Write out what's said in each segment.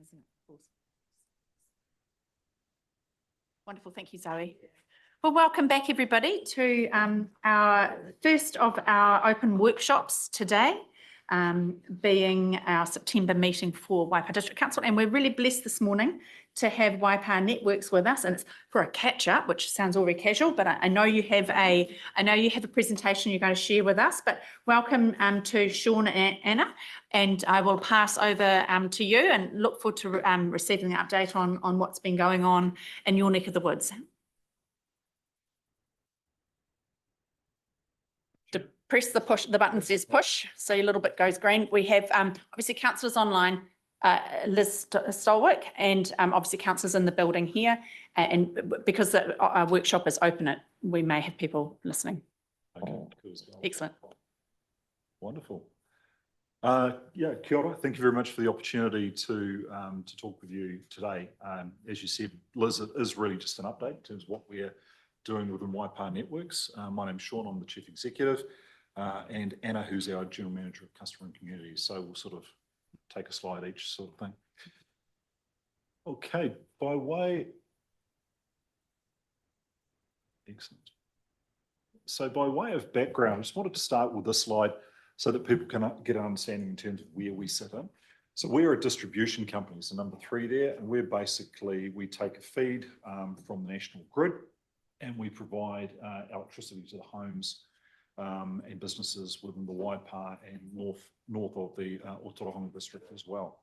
isn't it? Of course. Wonderful, thank you, Zoe. Well, welcome back everybody to our first of our open workshops today, being our September meeting for Waipa District Council. And we're really blessed this morning to have Waipa Networks with us, and it's for a catch-up, which sounds already casual, but I know you have a presentation you're going to share with us. But welcome to Sean and Anna, and I will pass over to you and look forward to receiving an update on what's been going on in your neck of the woods. Press the button says push, so your little bit goes green. We have obviously councillors online, Liz Stolwick, and obviously councillors in the building here. And because our workshop is open, we may have people listening. Okay, cool as well. Excellent. Wonderful. Yeah, kia ora. Thank you very much for the opportunity to talk with you today. As you said, Liz, it is really just an update in terms of what we're doing within Waipa Networks. My name's Sean, I'm the Chief Executive. And Anna, who's our General Manager of Customer and Community. So we'll sort of take a slide each sort of thing. Okay, excellent. So by way of background, I just wanted to start with this slide so that people can get an understanding in terms of where we sit in. So we're a distribution company, so number 3 there, and we take a feed from the national grid and we provide electricity to the homes and businesses within the Waipa and north of the Otorohanga district as well.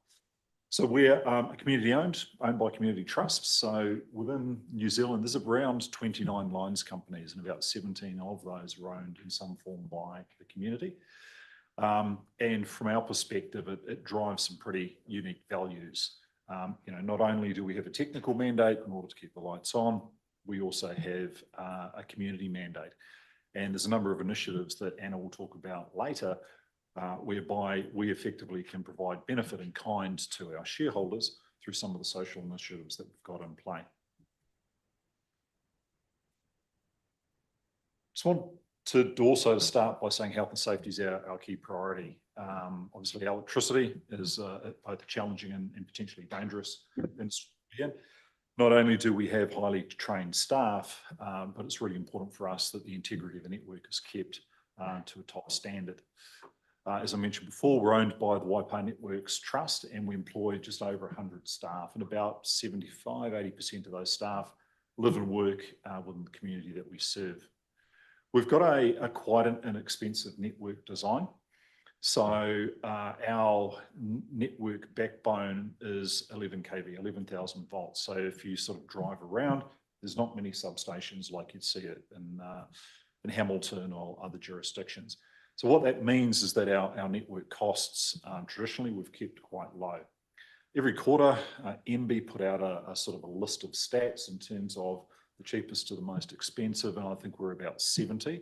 So we're a community owned by community trusts. So within New Zealand, there's around 29 lines companies, and about 17 of those are owned in some form by the community. And from our perspective, it drives some pretty unique values. Not only do we have a technical mandate in order to keep the lights on, we also have a community mandate. And there's a number of initiatives that Anna will talk about later, whereby we effectively can provide benefit in kind to our shareholders through some of the social initiatives that we've got in play. Just want to also start by saying health and safety is our key priority. Obviously, electricity is both challenging and potentially dangerous. Not only do we have highly trained staff, but it's really important for us that the integrity of the network is kept to a top standard. As I mentioned before, we're owned by the Waipa Networks Trust, and we employ just over 100 staff, and about 75–80% of those staff live and work within the community that we serve. We've got a quite an inexpensive network design. So our network backbone is 11 kV, 11,000 volts. So if you sort of drive around, there's not many substations like you'd see it in Hamilton or other jurisdictions. So what that means is that our network costs, traditionally, we've kept quite low. Every quarter, MB put out a sort of a list of stats in terms of the cheapest to the most expensive, and I think we're about 7th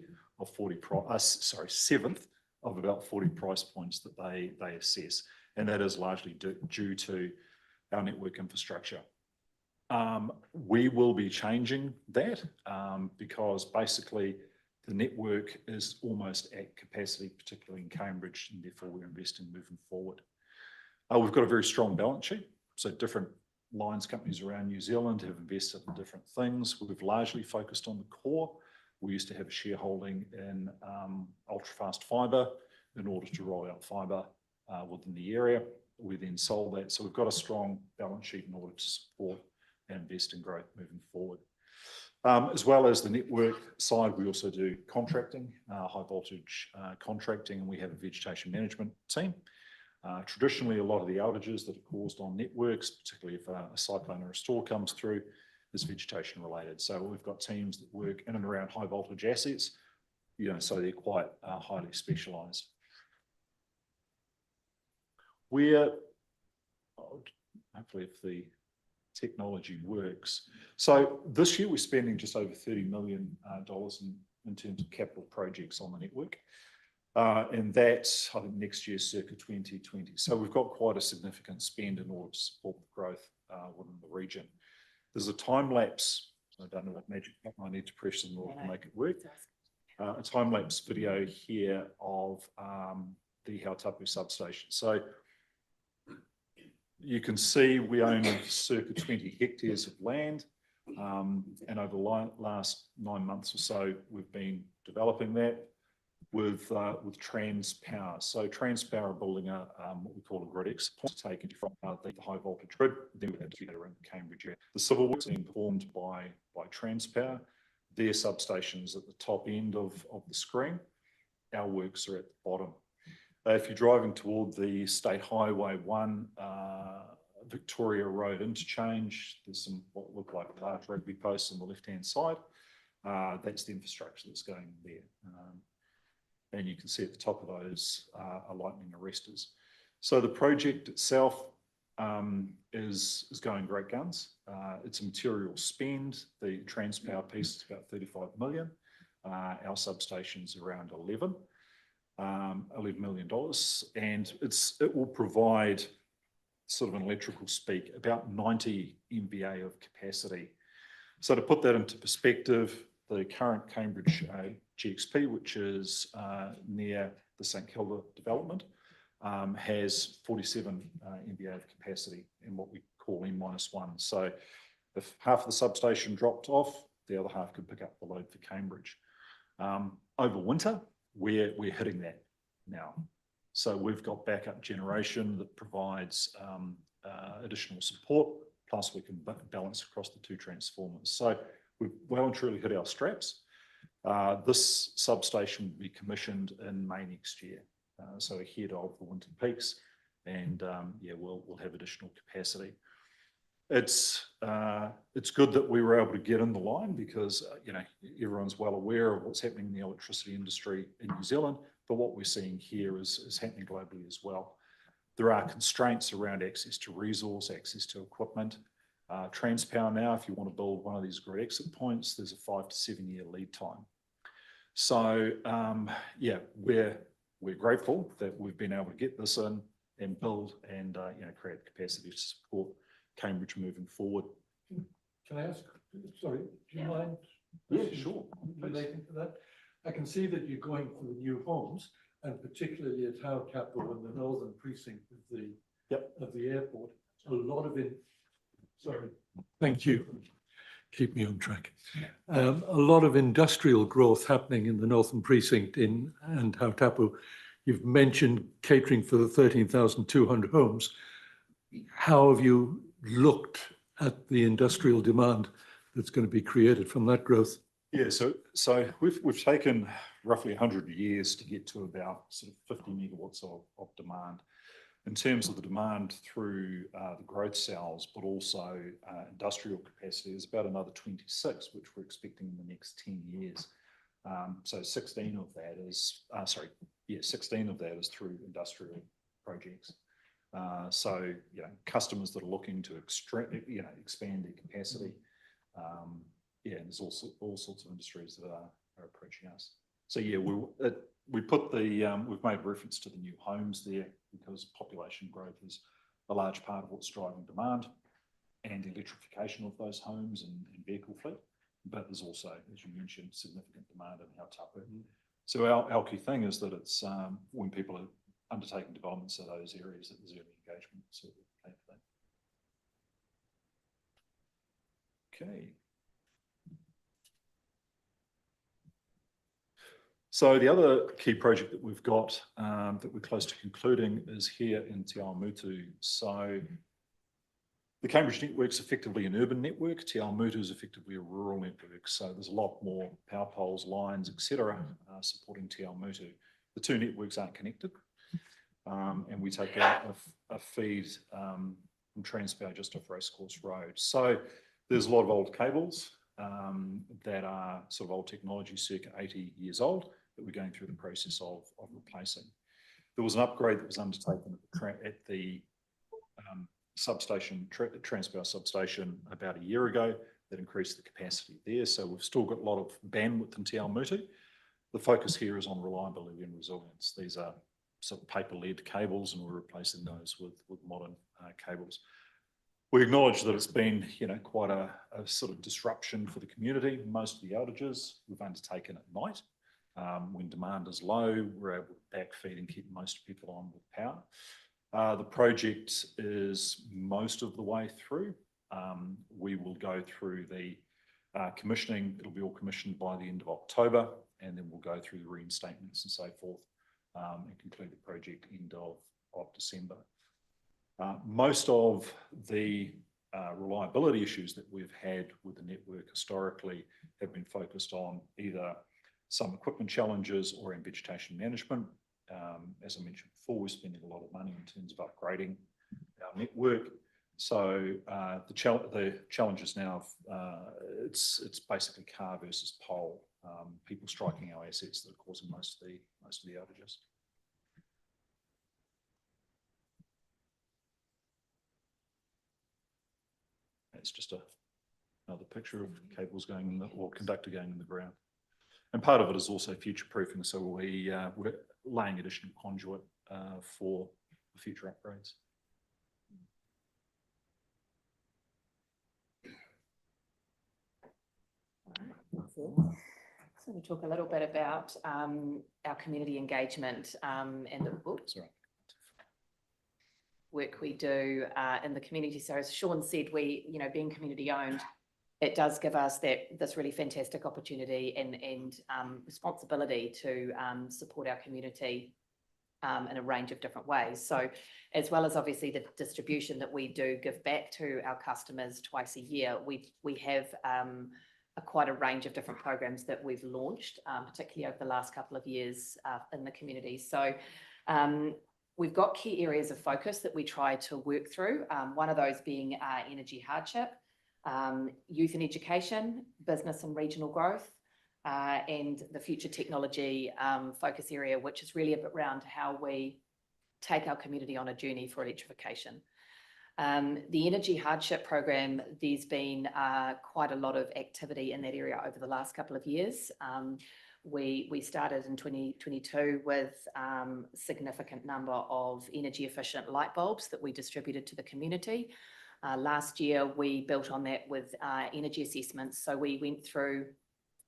of about 40 price points that they assess, and that is largely due to our network infrastructure. We will be changing that because basically the network is almost at capacity, particularly in Cambridge, and therefore we're investing moving forward. We've got a very strong balance sheet, so different lines companies around New Zealand have invested in different things. We've largely focused on the core. We used to have a shareholding in ultra-fast fibre in order to roll out fibre within the area. We then sold that. So we've got a strong balance sheet in order to support and invest in growth moving forward. As well as the network side, we also do contracting, high voltage contracting, and we have a vegetation management team. Traditionally, a lot of the outages that are caused on networks, particularly if a cyclone or a storm comes through, is vegetation related. So we've got teams that work in and around high voltage assets, so they're quite highly specialised. Hopefully if the technology works. So this year we're spending just over $30 million in terms of capital projects on the network. And that's, I think, next year circa 2020. So we've got quite a significant spend in order to support the growth within the region. There's a time lapse. I don't know what magic button I need to press in order to make it work. A time lapse video here of the Hautapu substation. So you can see we own circa 20 hectares of land. And over the last 9 months or so, we've been developing that with Transpower. So Transpower are building what we call a grid X point to take it from the high voltage grid. Then we have to get around Cambridge. The civil works being performed by Transpower. Their substations at the top end of the screen. Our works are at the bottom. If you're driving toward the State Highway 1 Victoria Road interchange, there's some what look like large rugby posts on the left-hand side. That's the infrastructure that's going there. And you can see at the top of those are lightning arresters. So the project itself is going great guns. It's a material spend. The Transpower piece is about 35 million. Our substation's around $11 million, and it will provide, sort of in electrical speak, about 90 MVA of capacity. So to put that into perspective, the current Cambridge GXP, which is near the St Kilda development, has 47 MVA of capacity in what we call N-1. So if half of the substation dropped off, the other half could pick up the load for Cambridge. Over winter, we're hitting that now. So we've got backup generation that provides additional support, plus we can balance across the two transformers. So we've well and truly hit our straps. This substation will be commissioned in May next year, so ahead of the winter peaks, and yeah, we'll have additional capacity. It's good that we were able to get in the line because you know, everyone's well aware of what's happening in the electricity industry in New Zealand, but what we're seeing here is happening globally as well. There are constraints around access to resource, access to equipment. Transpower now, if you want to build one of these grid exit points, there's a 5 to 7 year lead time. So yeah, we're grateful that we've been able to get this in and build and you know, create capacity to support Cambridge moving forward. Can I ask, sorry, do you mind? Yeah, sure. Relating to that, I can see that you're going for the new homes, and particularly at Hautapu in the northern precinct of the airport. A lot of it. Sorry, thank you. Keep me on track. A lot of industrial growth happening in the northern precinct and Hautapu. You've mentioned catering for the 13,200 homes. How have you looked at the industrial demand that's going to be created from that growth? Yeah, so we've taken roughly 100 years to get to about sort of 50 megawatts of demand. In terms of the demand through the growth cells, but also industrial capacity, is about another 26, which we're expecting in the next 10 years. So 16 of that is, 16 of that is through industrial projects. So, you know, customers that are looking to expand their capacity. Yeah, and there's also all sorts of industries that are approaching us. So yeah, we put the, we've made reference to the new homes there because population growth is a large part of what's driving demand and electrification of those homes and vehicle fleet. But there's also, as you mentioned, significant demand in Hautapu. So our key thing is that it's when people are undertaking developments in those areas, that there's early engagement. So we're paying for that. Okay. So the other key project that we've got that we're close to concluding is here in Te Awamutu. So the Cambridge network's effectively an urban network. Te Awamutu is effectively a rural network. So there's a lot more power poles, lines, etc. Supporting Te Awamutu. The two networks aren't connected. And we take out a feed from Transpower just off Racecourse Road. So there's a lot of old cables that are sort of old technology, circa 80 years old, that we're going through the process of replacing. There was an upgrade that was undertaken at the substation, Transpower substation, about a year ago that increased the capacity there. So we've still got a lot of bandwidth in Te Awamutu. The focus here is on reliability and resilience. These are sort of paper-led cables, and we're replacing those with modern cables. We acknowledge that it's been, you know, quite a sort of disruption for the community. Most of the outages we've undertaken at night. When demand is low, we're able to backfeed and keep most people on with power. The project is most of the way through. We will go through the commissioning. It'll be all commissioned by the end of October, and then we'll go through the reinstatements and so forth, and conclude the project end of December. Most of the reliability issues that we've had with the network historically have been focused on either some equipment challenges or in vegetation management. As I mentioned before, we're spending a lot of money in terms of upgrading our network. So the challenges now, it's basically car versus pole, people striking our assets that are causing most of the outages. It's just another picture of cables going in or conductor going in the ground. And part of it is also future proofing. So we're laying additional conduit for future upgrades. So we talk a little bit about our community engagement and the work we do in the community. So as Sean said, being community owned, it does give us this really fantastic opportunity and responsibility to support our community in a range of different ways. So as well as obviously the distribution that we do give back to our customers twice a year, we have quite a range of different programs that we've launched, particularly over the last couple of years in the community. So we've got key areas of focus that we try to work through. One of those being energy hardship, youth and education, business and regional growth, and the future technology focus area, which is really around how we take our community on a journey for electrification. The energy hardship program, there's been quite a lot of activity in that area over the last couple of years. We started in 2022 with a significant number of energy efficient light bulbs that we distributed to the community. Last year, we built on that with energy assessments. So we went through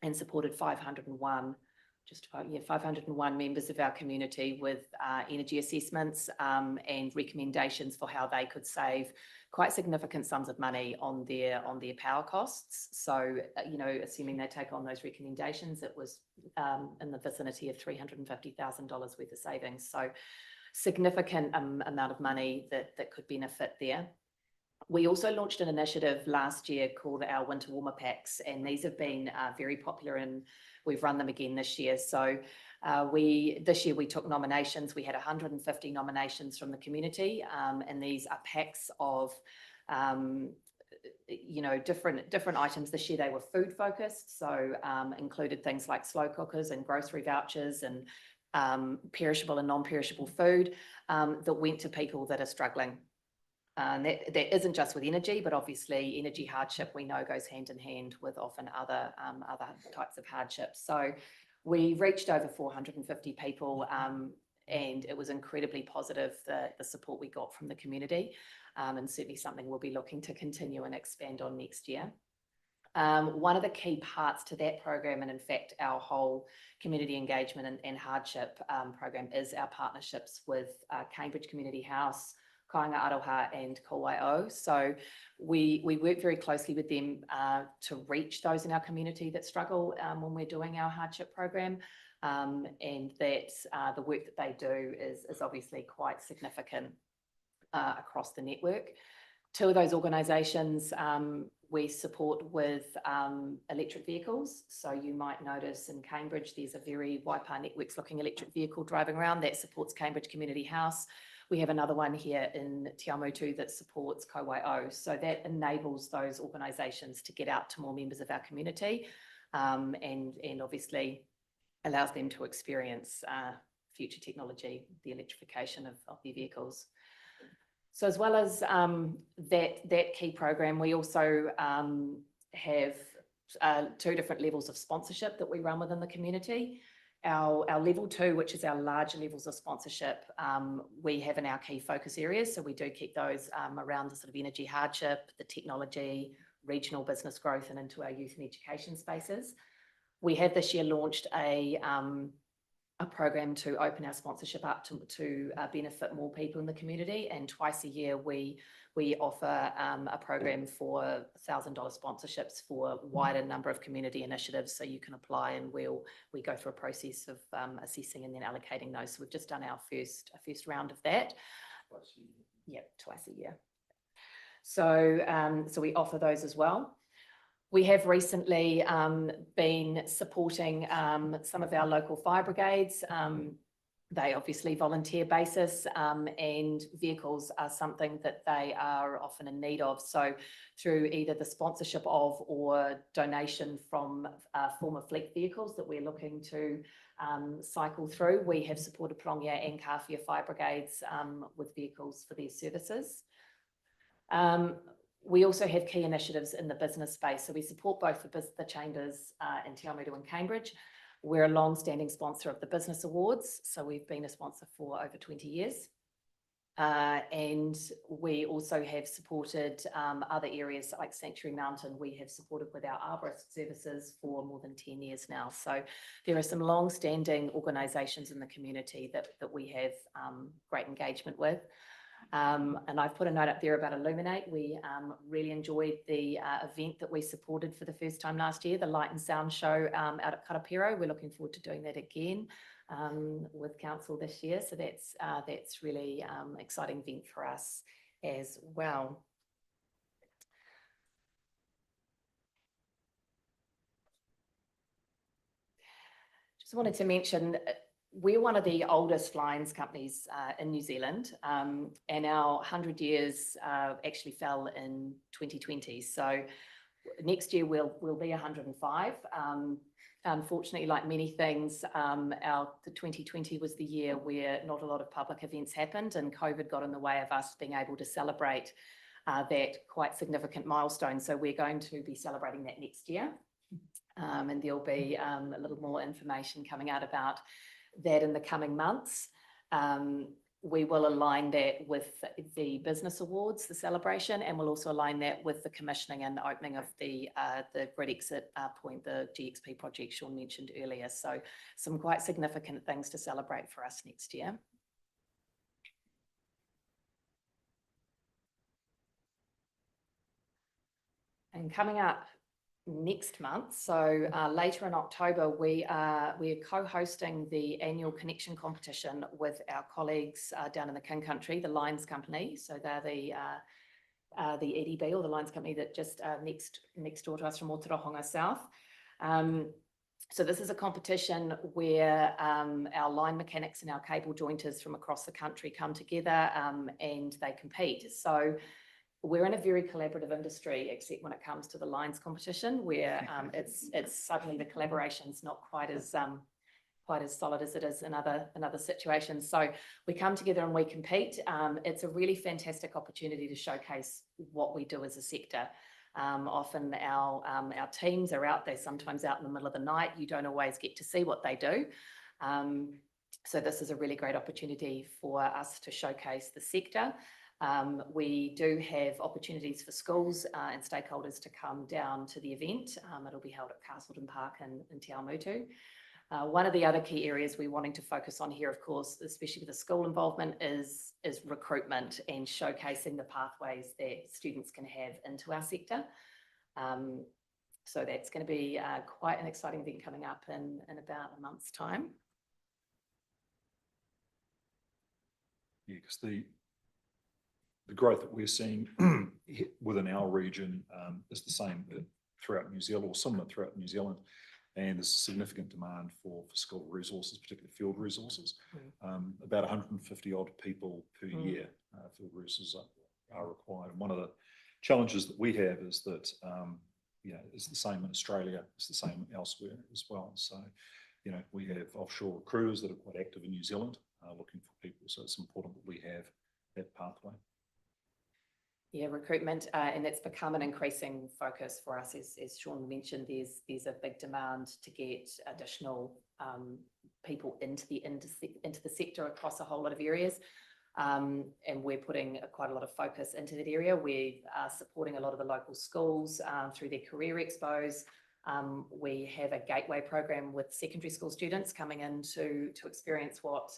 and supported 501 members of our community with energy assessments and recommendations for how they could save quite significant sums of money on their power costs. So, assuming they take on those recommendations, it was in the vicinity of $350,000 worth of savings. So significant amount of money that could benefit there. We also launched an initiative last year called our Winter Warmer Packs, and these have been very popular, and we've run them again this year. So this year we took nominations. We had 150 nominations from the community, and these are packs of different items. This year they were food focused, so included things like slow cookers and grocery vouchers and perishable and non-perishable food that went to people that are struggling. That isn't just with energy, but obviously energy hardship we know goes hand in hand with often other types of hardships. So we reached over 450 people, and it was incredibly positive, the support we got from the community, and certainly something we'll be looking to continue and expand on next year. One of the key parts to that program, and in fact our whole community engagement and hardship program, is our partnerships with Cambridge Community House, Kāinga Aroha and Ko Wai'o. So we work very closely with them to reach those in our community that struggle when we're doing our hardship program, and that the work that they do is obviously quite significant across the network. Two of those organisations we support with electric vehicles. So you might notice in Cambridge there's a very Waipa Networks looking electric vehicle driving around that supports Cambridge Community House. We have another one here in Te Awamutu that supports Ko Wai'o. So that enables those organisations to get out to more members of our community, and obviously allows them to experience future technology, the electrification of their vehicles. So as well as that key program, we also have two different levels of sponsorship that we run within the community. Our level 2, which is our larger levels of sponsorship, we have in our key focus areas. So we do keep those around the sort of energy hardship, the technology, regional business growth, and into our youth and education spaces. We have this year launched a a program to open our sponsorship up to benefit more people in the community. And twice a year, we offer a program for $1,000 sponsorships for a wider number of community initiatives. So you can apply, and we go through a process of assessing and then allocating those. So we've just done our first round of that. Yep, twice a year. So so we offer those as well. We have recently been supporting some of our local fire brigades. They obviously volunteer basis, and vehicles are something that they are often in need of. So through either the sponsorship of or donation from former fleet vehicles that we're looking to cycle through, we have supported Prongia and Kawhia fire brigades with vehicles for their services. We also have key initiatives in the business space. So we support both the chambers in Te Awamutu and Cambridge. We're a long-standing sponsor of the Business Awards. So we've been a sponsor for over 20 years. And we also have supported other areas like Sanctuary Mountain. We have supported with our arborist services for more than 10 years now. So there are some long-standing organisations in the community that we have great engagement with. And I've put a note up there about Illuminate. We really enjoyed the event that we supported for the first time last year, the Light and Sound Show out at Karapiro. We're looking forward to doing that again with council this year. So that's really exciting event for us as well. Just wanted to mention, we're one of the oldest lines companies in New Zealand, and our 100 years actually fell in 2020. So next year we'll be 105. Unfortunately, like many things, the 2020 was the year where not a lot of public events happened, and COVID got in the way of us being able to celebrate that quite significant milestone. So we're going to be celebrating that next year, and there'll be a little more information coming out about that in the coming months. We will align that with the Business Awards, the celebration, and we'll also align that with the commissioning and opening of the grid exit point, the GXP project Sean mentioned earlier. So some quite significant things to celebrate for us next year. And coming up next month, so later in October, we are co-hosting the annual connection competition with our colleagues down in the King Country, the Lines Company. So they're the EDB, or the Lines Company, that just next door to us from Otorohanga South. So this is a competition where our line mechanics and our cable jointers from across the country come together and they compete. So we're in a very collaborative industry, except when it comes to the lines competition, where it's suddenly the collaboration's not quite as solid as it is in other situations. So we come together and we compete. It's a really fantastic opportunity to showcase what we do as a sector. Often our teams are out there, sometimes out in the middle of the night. You don't always get to see what they do. So this is a really great opportunity for us to showcase the sector. We do have opportunities for schools and stakeholders to come down to the event. It'll be held at Castleton Park in Te Awamutu. One of the other key areas we're wanting to focus on here, of course, especially with the school involvement, is recruitment and showcasing the pathways that students can have into our sector. So that's going to be quite an exciting event coming up in about a month's time. Yeah, because the growth that we're seeing within our region is the same throughout New Zealand, or similar throughout New Zealand. And there's significant demand for school resources, particularly field resources. About 150 odd people per year, field resources are required. And one of the challenges that we have is that, it's the same in Australia, it's the same elsewhere as well. So, we have offshore recruiters that are quite active in New Zealand looking for people. So it's important that we have that pathway. Yeah, recruitment, and it's become an increasing focus for us. As Sean mentioned, there's a big demand to get additional people into the sector across a whole lot of areas, and we're putting quite a lot of focus into that area. We are supporting a lot of the local schools through their career expos. We have a gateway program with secondary school students coming in to experience what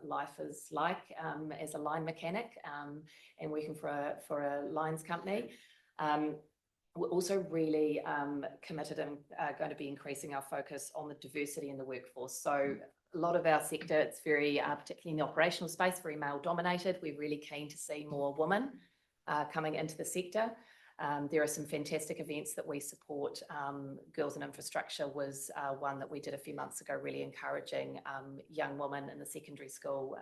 life is like as a line mechanic and working for a lines company. We're also really committed and going to be increasing our focus on the diversity in the workforce. So a lot of our sector, it's very, particularly in the operational space, very male dominated. We're really keen to see more women coming into the sector. There are some fantastic events that we support. Girls in Infrastructure was one that we did a few months ago, really encouraging young women in the secondary school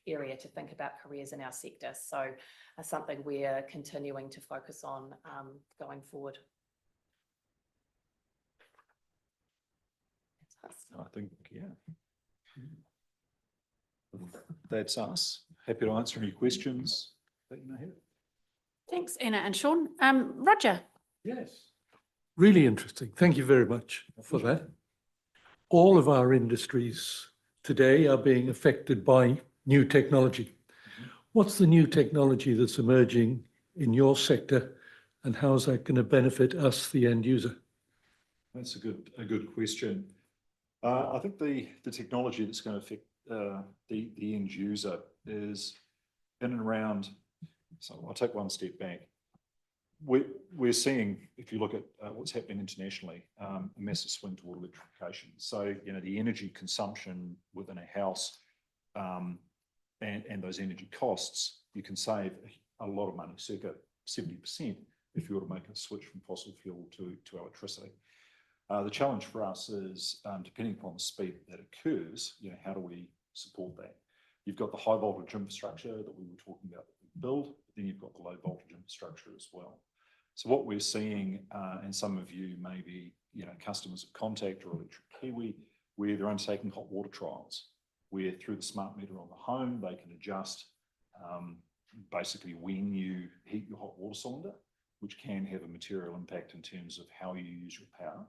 area to think about careers in our sector. So something we're continuing to focus on going forward. I think, yeah. That's us. Happy to answer any questions that you may have. Thanks, Anna and Sean. Roger. Yes. Really interesting. Thank you very much for that. All of our industries today are being affected by new technology. What's the new technology that's emerging in your sector, and how is that going to benefit us, the end user? That's a good question. I think the technology that's going to affect the end user is in and around. So I'll take one step back. We're seeing, if you look at what's happening internationally, a massive swing toward electrification. So, you know, the energy consumption within a house and those energy costs, you can save a lot of money, circa 70%, if you were to make a switch from fossil fuel to electricity. The challenge for us is, depending upon the speed that occurs, you know, how do we support that? You've got the high voltage infrastructure that we were talking about that we build, but then you've got the low voltage infrastructure as well. So what we're seeing, and some of you may be, you know, customers of Contact or Electric Kiwi, where they're undertaking hot water trials, where through the smart meter on the home, they can adjust basically when you heat your hot water cylinder, which can have a material impact in terms of how you use your power.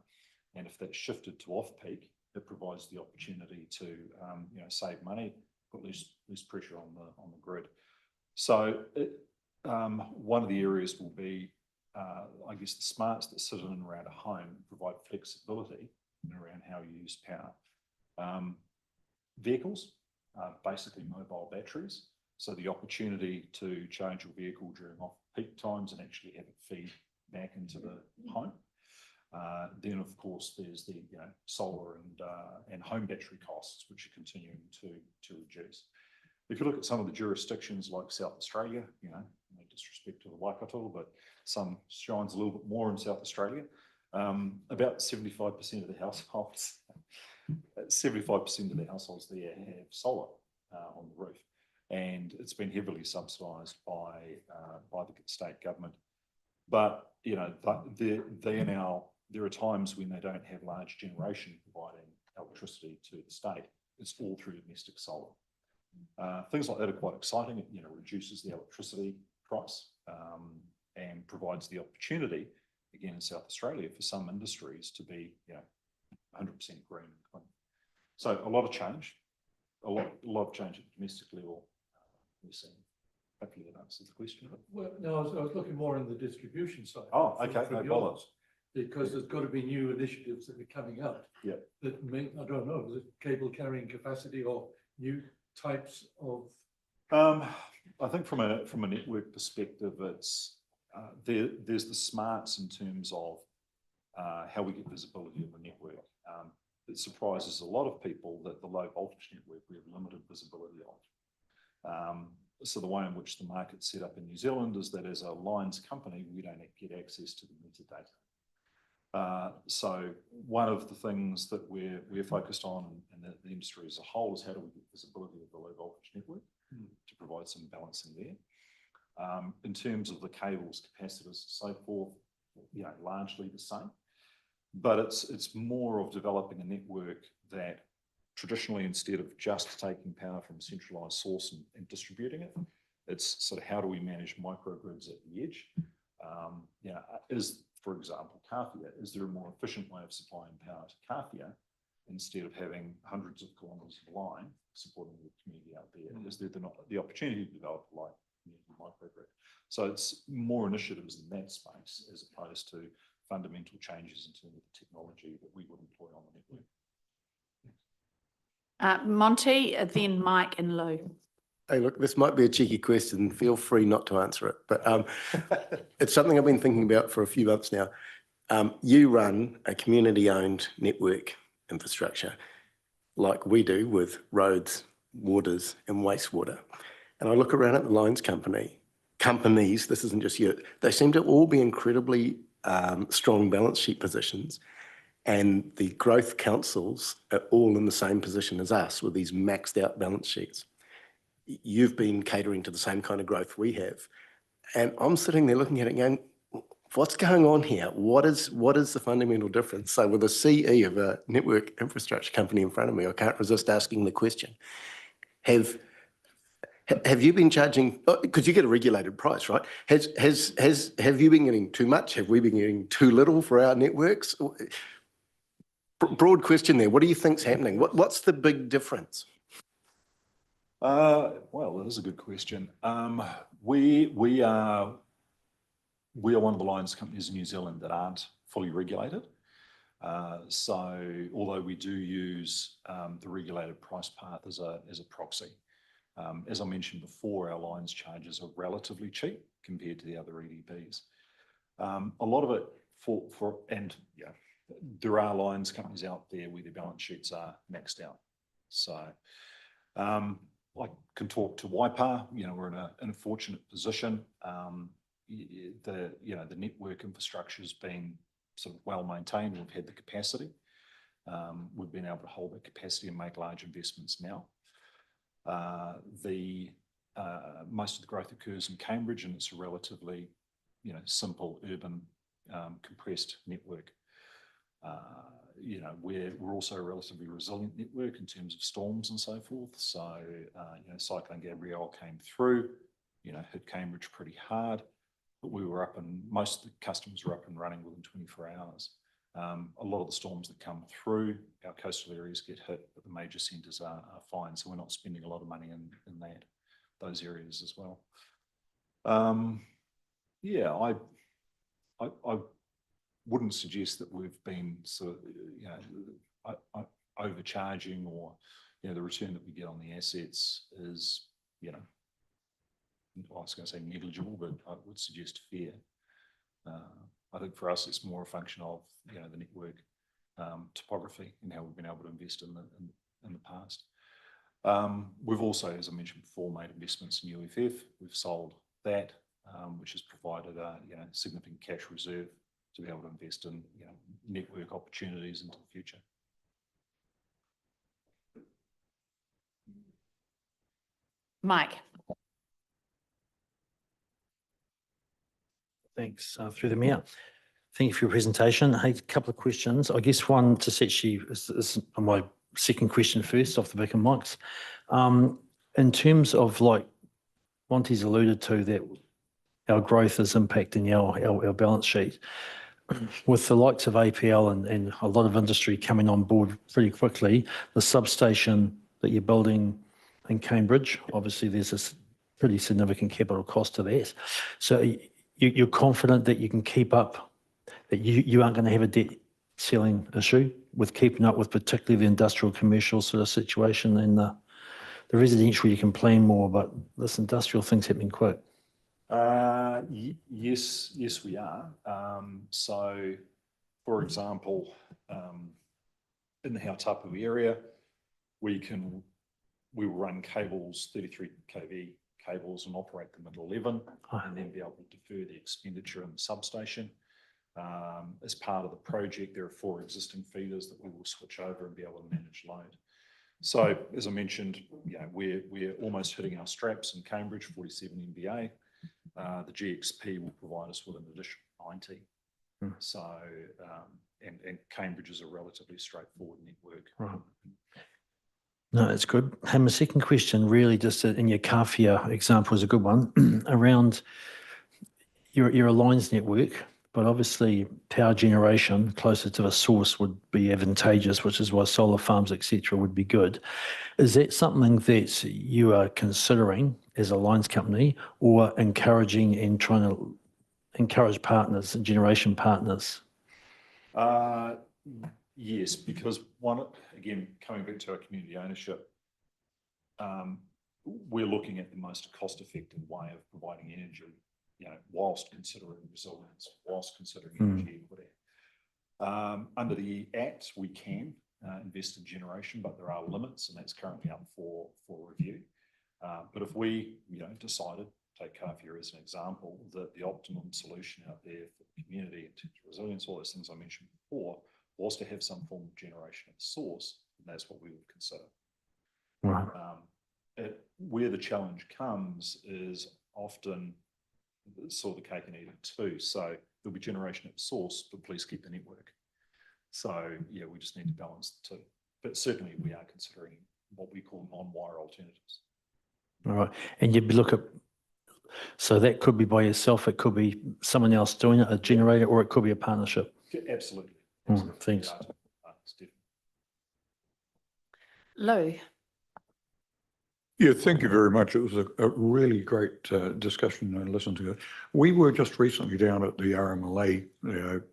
And if that's shifted to off-peak, it provides the opportunity to you know, save money, put less pressure on the grid. So one of the areas will be, I guess, the smarts that sit in and around a home provide flexibility around how you use power. Vehicles are basically mobile batteries, so the opportunity to charge your vehicle during off-peak times and actually have it feed back into the home. Then, of course, there's the solar and home battery costs, which are continuing to reduce. If you look at some of the jurisdictions like South Australia, you know, no disrespect to the Waikato, but some shines a little bit more in South Australia. About 75% of the households, 75% of the households there have solar on the roof, and it's been heavily subsidised by the state government. But you know, there are times when they don't have large generation providing electricity to the state. It's all through domestic solar. Things like that are quite exciting. It, you know, reduces the electricity price and provides the opportunity, again in South Australia, for some industries to be, you know, 100% green and clean. So a lot of change, a lot of change at the domestic level we're seeing. Hopefully that answers the question. Well, no, I was looking more on the distribution side. Oh, okay, no bother. Because there's got to be new initiatives that are coming out. Yeah. That may, I don't know, is it cable carrying capacity or new types of? I think from a network perspective, it's there's the smarts in terms of how we get visibility of the network. It surprises a lot of people that the low voltage network we have limited visibility of. So the way in which the market's set up in New Zealand is that as a lines company, we don't get access to the metadata. So one of the things that we're focused on in the industry as a whole is how do we get visibility of the low voltage network to provide some balancing there. In terms of the cables, capacitors, and so forth, you know, largely the same. But it's more of developing a network that traditionally, instead of just taking power from a centralised source and distributing it, it's sort of how do we manage microgrids at the edge? You know, for example, Kāwhia, is there a more efficient way of supplying power to Kāwhia instead of having hundreds of kilometres of line supporting the community out there? Is there the opportunity to develop a light community microgrid? So it's more initiatives in that space as opposed to fundamental changes in terms of the technology that we would employ on the network. Monty, then Mike and Lou. Hey, look, this might be a cheeky question. Feel free not to answer it, but it's something I've been thinking about for a few months now. You run a community-owned network infrastructure like we do with roads, waters and wastewater. And I look around at the lines companies, this isn't just you, they seem to all be incredibly strong balance sheet positions. And the growth councils are all in the same position as us with these maxed out balance sheets. You've been catering to the same kind of growth we have. And I'm sitting there looking at it going, what's going on here? What is the fundamental difference? So with a CE of a network infrastructure company in front of me, I can't resist asking the question. Have you been charging, because you get a regulated price, right? Have you been getting too much? Have we been getting too little for our networks? Broad question there. What do you think's happening? What's the big difference? Well, that is a good question. We are one of the lines companies in New Zealand that aren't fully regulated. So although we do use the regulated price path as a proxy, as I mentioned before, our lines charges are relatively cheap compared to the other EDBs. A lot of it there are lines companies out there where their balance sheets are maxed out. So I can talk to Waipa, we're in a fortunate position. The network infrastructure has been sort of well maintained. We've had the capacity. We've been able to hold that capacity and make large investments now. Most of the growth occurs in Cambridge, and it's a relatively, simple urban compressed network. We're also a relatively resilient network in terms of storms and so forth. So, Cyclone Gabrielle came through, hit Cambridge pretty hard, but we were up and most of the customers were up and running within 24 hours. A lot of the storms that come through, our coastal areas get hit, but the major centres are fine. So we're not spending a lot of money in those areas as well. I wouldn't suggest that we've been sort of, overcharging or, the return that we get on the assets is, I was going to say negligible, but I would suggest fair. I think for us, it's more a function of, the network topography and how we've been able to invest in the past. We've also, as I mentioned before, made investments in UFF. We've sold that, which has provided a significant cash reserve to be able to invest in network opportunities into the future. Mike. Thanks. Through the mayor. Thank you for your presentation. Hey, a couple of questions. I guess one to Sachi is my second question first off the back of Mike's. In terms of like Monty's alluded to that our growth is impacting our balance sheet. With the likes of APL and a lot of industry coming on board pretty quickly, the substation that you're building in Cambridge, obviously there's a pretty significant capital cost to that. So you're confident that you can keep up, that you aren't going to have a debt ceiling issue with keeping up with particularly the industrial commercial sort of situation, and the residential you can plan more, but this industrial thing's happening quick. Yes, we are. So, for example, in the Hautapu area, we will run cables, 33 kV cables, and operate them at 11, and then be able to defer the expenditure in the substation. As part of the project, there are 4 existing feeders that we will switch over and be able to manage load. So, as I mentioned, we're almost hitting our straps in Cambridge, 47 MVA. The GXP will provide us with an additional 90. So, and Cambridge is a relatively straightforward network. Right. No, that's good. And my second question, really, just in your Kawhia example is a good one around your lines network, but obviously power generation closer to the source would be advantageous, which is why solar farms, etc., would be good. Is that something that you are considering as a lines company, or encouraging and trying to encourage partners and generation partners Yes, because one, again, coming back to our community ownership, we're looking at the most cost-effective way of providing energy, whilst considering resilience, whilst considering energy equity. Under the Act, we can invest in generation, but there are limits, and that's currently up for review. But if we, decided, take Kawhia as an example, that the optimum solution out there for the community in terms of resilience, all those things I mentioned before, was to have some form of generation at source, then that's what we would consider. Right. Where the challenge comes is often sort of the cake and eat it too. So there'll be generation at source, but please keep the network. So yeah, we just need to balance the two. But certainly we are considering what we call non-wire alternatives. All right. And you'd look at, so that could be by yourself, it could be someone else doing it, a generator, or it could be a partnership. Yeah, absolutely. Thanks. Lou, Yeah, thank you very much. It was a really great discussion to listen to. We were just recently down at the RMLA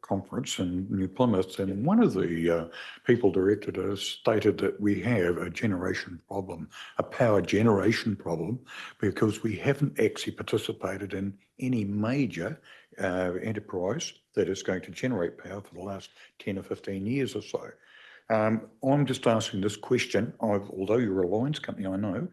conference in New Plymouth, and one of the people directed us stated that we have a generation problem, a power generation problem, because we haven't actually participated in any major enterprise that is going to generate power for the last 10 or 15 years or so. I'm just asking this question, although you're a lines company, I know,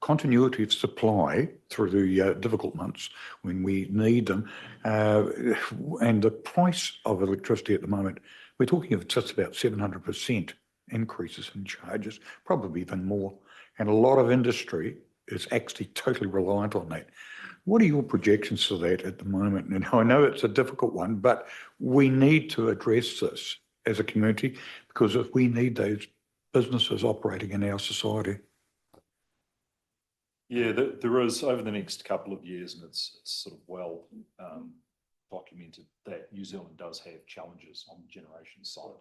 continuity of supply through the difficult months when we need them, and the price of electricity at the moment, we're talking of just about 700% increases in charges, probably even more. And a lot of industry is actually totally reliant on that. What are your projections for that at the moment? And I know it's a difficult one, but we need to address this as a community, because if we need those businesses operating in our society. Yeah, there is over the next couple of years, and it's sort of well documented that New Zealand does have challenges on the generation side.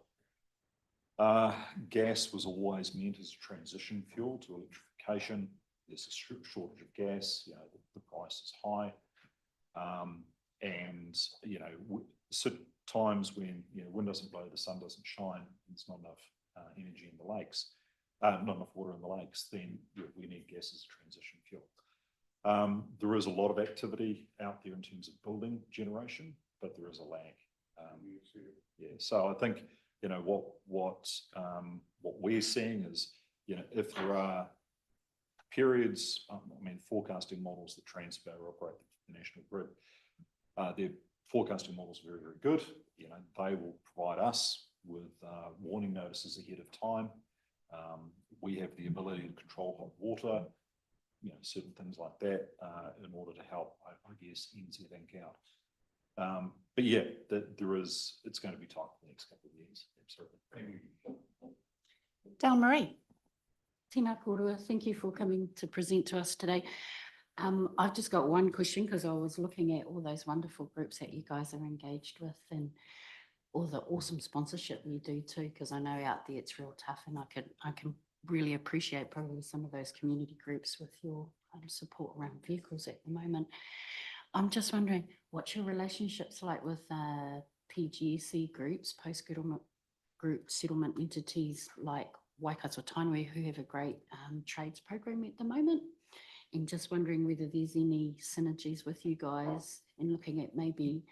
Gas was always meant as a transition fuel to electrification. There's a shortage of gas, the price is high. And, certain times when, wind doesn't blow, the sun doesn't shine, there's not enough energy in the lakes, not enough water in the lakes, then we need gas as a transition fuel. There is a lot of activity out there in terms of building generation, but there is a lag. So I think, what we're seeing is, if there are periods, forecasting models that Transpower operate the national grid, their forecasting models are very, very good. They will provide us with warning notices ahead of time. We have the ability to control hot water, certain things like that, in order to help, I guess, NZ Inc out. But yeah, it's going to be tight for the next couple of years. Absolutely. Del Marie. Tēnā kōrua, thank you for coming to present to us today. I've just got one question, because I was looking at all those wonderful groups that you guys are engaged with and all the awesome sponsorship you do too, because I know out there it's real tough, and I can really appreciate probably some of those community groups with your support around vehicles at the moment. I'm just wondering, what's your relationships like with PGC groups, post-settlement group settlement entities like Waikato Tainui, who have a great trades program at the moment? And just wondering whether there's any synergies with you guys in looking at maybe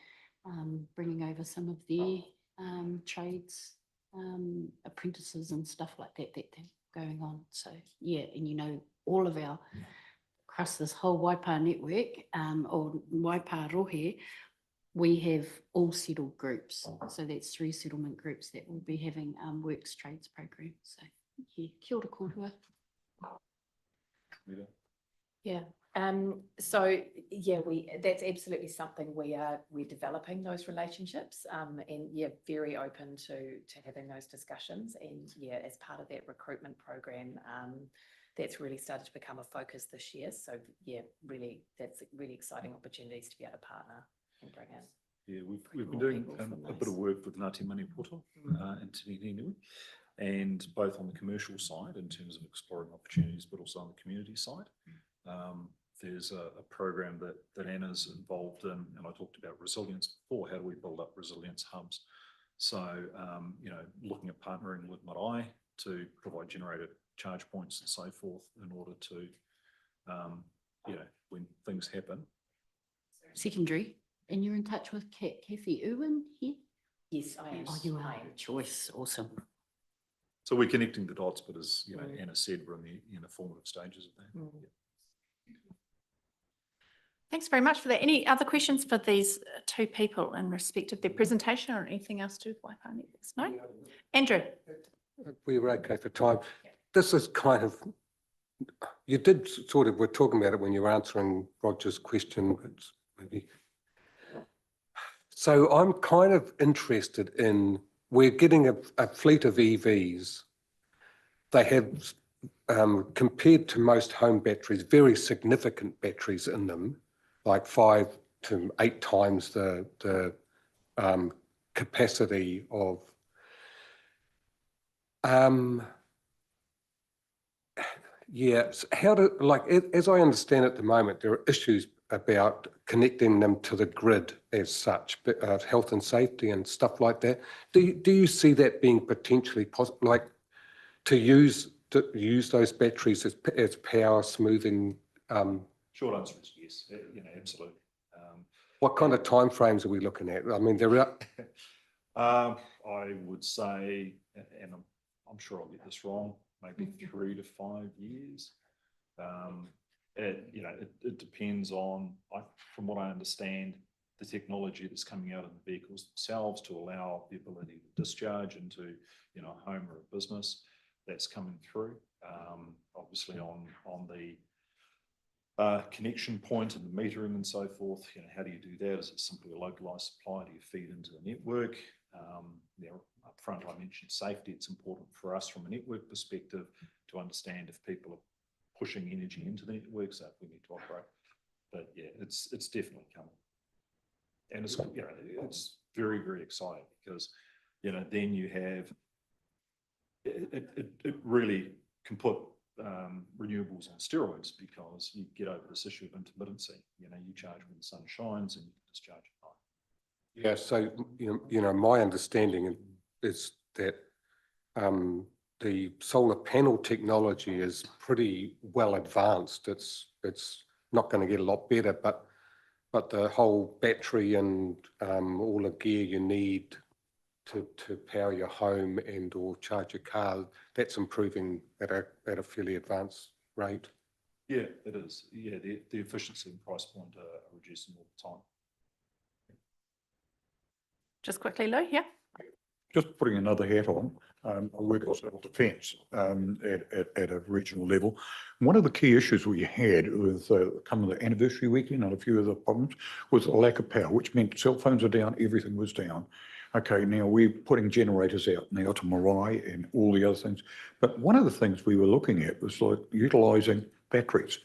bringing over some of their trades apprentices and stuff like that they're going on. So yeah, and all of our across this whole Waipa network or Waipa Rohe, we have all settled groups. So that's 3 settlement groups that will be having works trades programs. So yeah, kia ora kōrua. Yeah. So yeah, that's absolutely something we're developing those relationships, and yeah, very open to having those discussions. And yeah, as part of that recruitment program, that's really started to become a focus this year. So yeah, that's really exciting opportunities to be able to partner and bring in. Yeah, we've been doing a bit of work with Ngāti Maniapoto and Te Nihi, and both on the commercial side in terms of exploring opportunities, but also on the community side. There's a program that Anna's involved in, and I talked about resilience before. How do we build up resilience hubs? So, looking at partnering with Marae to provide generator charge points and so forth in order to, when things happen. Secondary, and you're in touch with Kathy Irwin here? Yes, I am. Oh, you I are. am. Choice, awesome. So we're connecting the dots, but as, Anna said, we're in the formative stages of that. Mm. Thanks very much for that. Any other questions for these two people in respect of their presentation or anything else to do with Wi-Fi networks? No? Andrew? We were okay for time. This is kind of, you did sort of, we're talking about it when you were answering Roger's question, but maybe. So I'm kind of interested in, we're getting a fleet of EVs. They have, compared to most home batteries, very significant batteries in them, like 5 to 8 times the capacity of yes, as I understand at the moment, there are issues about connecting them to the grid as such, health and safety and stuff like that. Do you see that being potentially possible, like to use those batteries as power smoothing? Short answer is yes, absolutely. What kind of timeframes are we looking at? I mean, there are. I would say, and I'm sure I'll get this wrong, maybe 3 to 5 years. It depends on, from what I understand, the technology that's coming out of the vehicles themselves to allow the ability to discharge into, a home or a business. That's coming through. Obviously on the connection point and the metering and so forth, how do you do that? Is it simply a localized supply? Do you feed into the network? Up front, I mentioned safety. It's important for us from a network perspective to understand if people are pushing energy into the network, so we need to operate. But yeah, it's definitely coming. And it's, it's very, very exciting because, then you have, it really can put renewables on steroids because you get over this issue of intermittency. You charge when the sun shines and you discharge at night. Yeah, so, my understanding is that the solar panel technology is pretty well advanced. It's not going to get a lot better, but the whole battery and all the gear you need to power your home and or charge your car, that's improving at a fairly advanced rate. Yeah, it is. Yeah, the efficiency and price point are reducing all the time. Just quickly, Lou, yeah? Just putting another hat on, I work in civil defence at a regional level. One of the key issues we had with coming the anniversary weekend and a few of the problems was the lack of power, which meant cell phones are down, everything was down. Okay, now we're putting generators out now to Marae and all the other things. But one of the things we were looking at was like utilising batteries.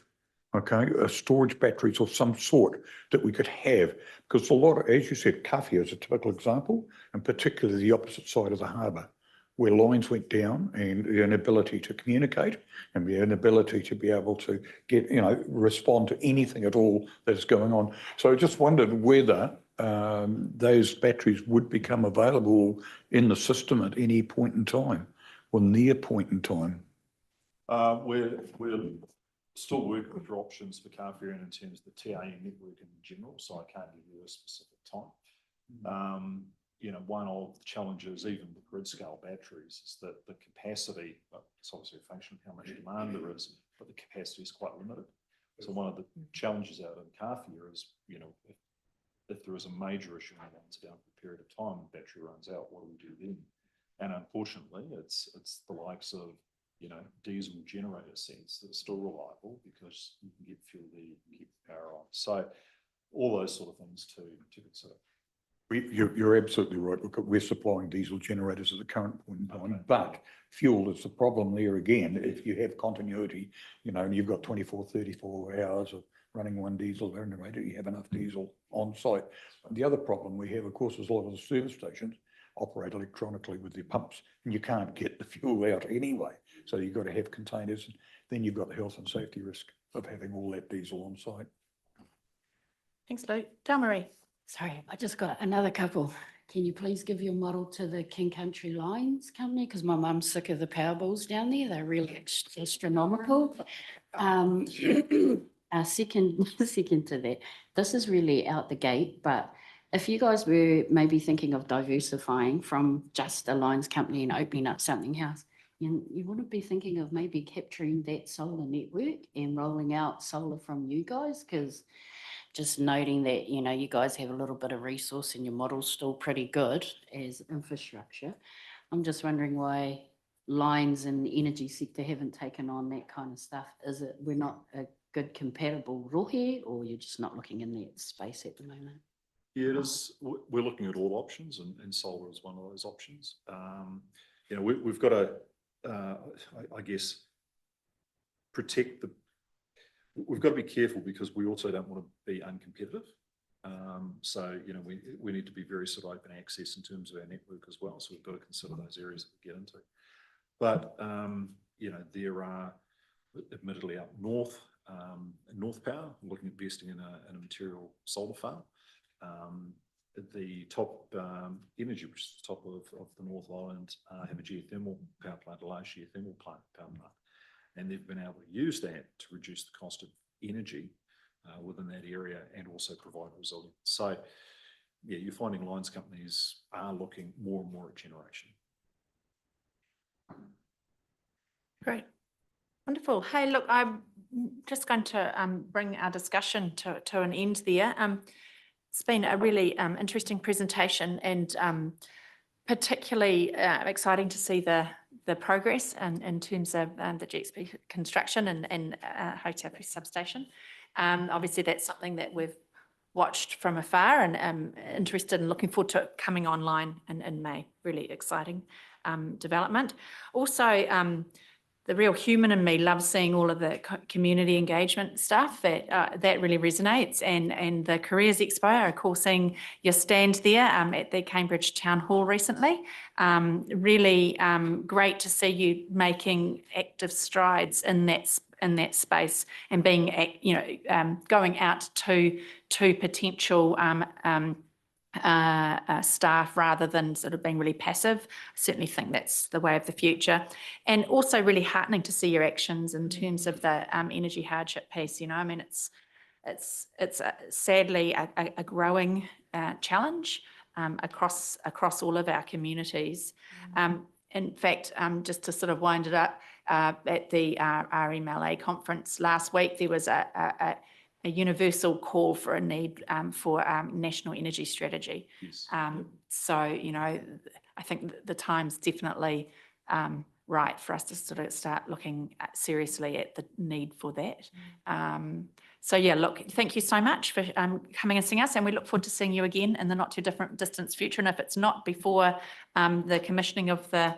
Okay, storage batteries of some sort that we could have, because a lot of, as you said, Kawhia is a typical example, and particularly the opposite side of the harbour, where lines went down and the inability to communicate and the inability to be able to get, respond to anything at all that's going on. So I just wondered whether those batteries would become available in the system at any point in time or near point in time. We're still working with options for Kawhia in terms of the TAM network in general, so I can't give you a specific time. One of the challenges, even with grid scale batteries, is that the capacity, it's obviously a function of how much demand there is, but the capacity is quite limited. So one of the challenges out in Kawhia is, if there is a major issue and it runs down for a period of time, the battery runs out, what do we do then? And unfortunately, it's the likes of, diesel generator sets that are still reliable because you can get fuel there, you can keep the power on. So all those sort of things to consider. You're absolutely right. Look, we're supplying diesel generators at the current point in time, but fuel is the problem there again. If you have continuity, and you've got 24, 34 hours of running one diesel generator, you have enough diesel on site. The other problem we have, of course, is a lot of the service stations operate electronically with their pumps, and you can't get the fuel out anyway. So you've got to have containers. Then you've got the health and safety risk of having all that diesel on site. Thanks, Lou. Dale Marie. Sorry, I just got another couple can you please give your model to the King Country Lines Company? Because my mum's sick of the power bills down there. They're really astronomical. Second to that, this is really out the gate, but if you guys were maybe thinking of diversifying from just a lines company and opening up something else, you wouldn't be thinking of maybe capturing that solar network and rolling out solar from you guys? Because just noting that, you guys have a little bit of resource and your model's still pretty good as infrastructure. I'm just wondering why lines and the energy sector haven't taken on that kind of stuff. Is it we're not a good compatible rohe, or you're just not looking in that space at the moment? Yeah, it is. We're looking at all options, and solar is one of those options. We've got to, I guess, we've got to be careful because we also don't want to be uncompetitive. So, we need to be very sort of open access in terms of our network as well. So we've got to consider those areas that we get into. But, there are admittedly up north, North Power, looking at investing in a material solar farm. The top energy, which is the top of the North Island, have a geothermal power plant, a large geothermal power plant. And they've been able to use that to reduce the cost of energy within that area and also provide resilience. So, yeah, you're finding lines companies are looking more and more at generation. Great. Wonderful. Hey, look, I'm just going to bring our discussion to an end there. It's been a really interesting presentation, and particularly exciting to see the progress in terms of the GXP construction and Hautapu substation. Obviously, that's something that we've watched from afar and interested and looking forward to it coming online in May. Really exciting development. Also, the real human in me loves seeing all of the community engagement stuff that really resonates, and the Careers Expo. I recall seeing your stand there at the Cambridge Town Hall recently. Really great to see you making active strides in that space and being, going out to potential staff rather than sort of being really passive. I certainly think that's the way of the future. And also really heartening to see your actions in terms of the energy hardship piece. I mean, it's sadly a growing challenge across all of our communities. In fact, just to sort of wind it up, at the RMLA conference last week, there was a universal call for a need for national energy strategy. Yes. So, I think the time's definitely right for us to sort of start looking seriously at the need for that. So yeah, look, thank you so much for coming and seeing us, and we look forward to seeing you again in the not too distant future. And if it's not before the commissioning of the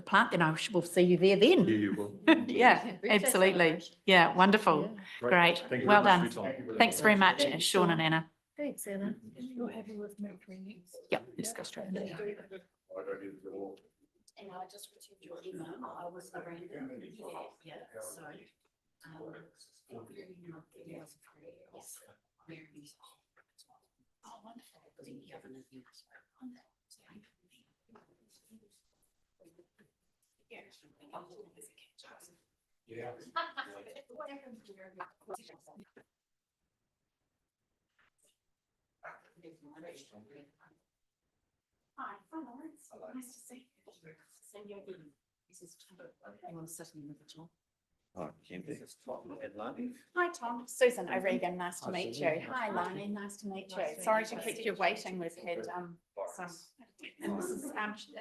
plant, then we'll see you there then. Yeah, you will. Yeah, absolutely. Yeah, wonderful. Great. Thank you Well very done. much for your time. Thanks very much, Sean and Anna. Thanks, Anna. You're happy with Mercury next? Yep, let's go straight into that. And I just received your email. I was around. Yeah, so. Oh, wonderful. The oven is yours. Yeah. Hi, Lawrence. Nice to see you. Send you again. This is Tom. You want to sit in with Tom? Hi, Tom. Susan O'Regan. Nice to meet you. Hi, Lani. Nice to meet you. Sorry to keep you waiting. We've had some. And this is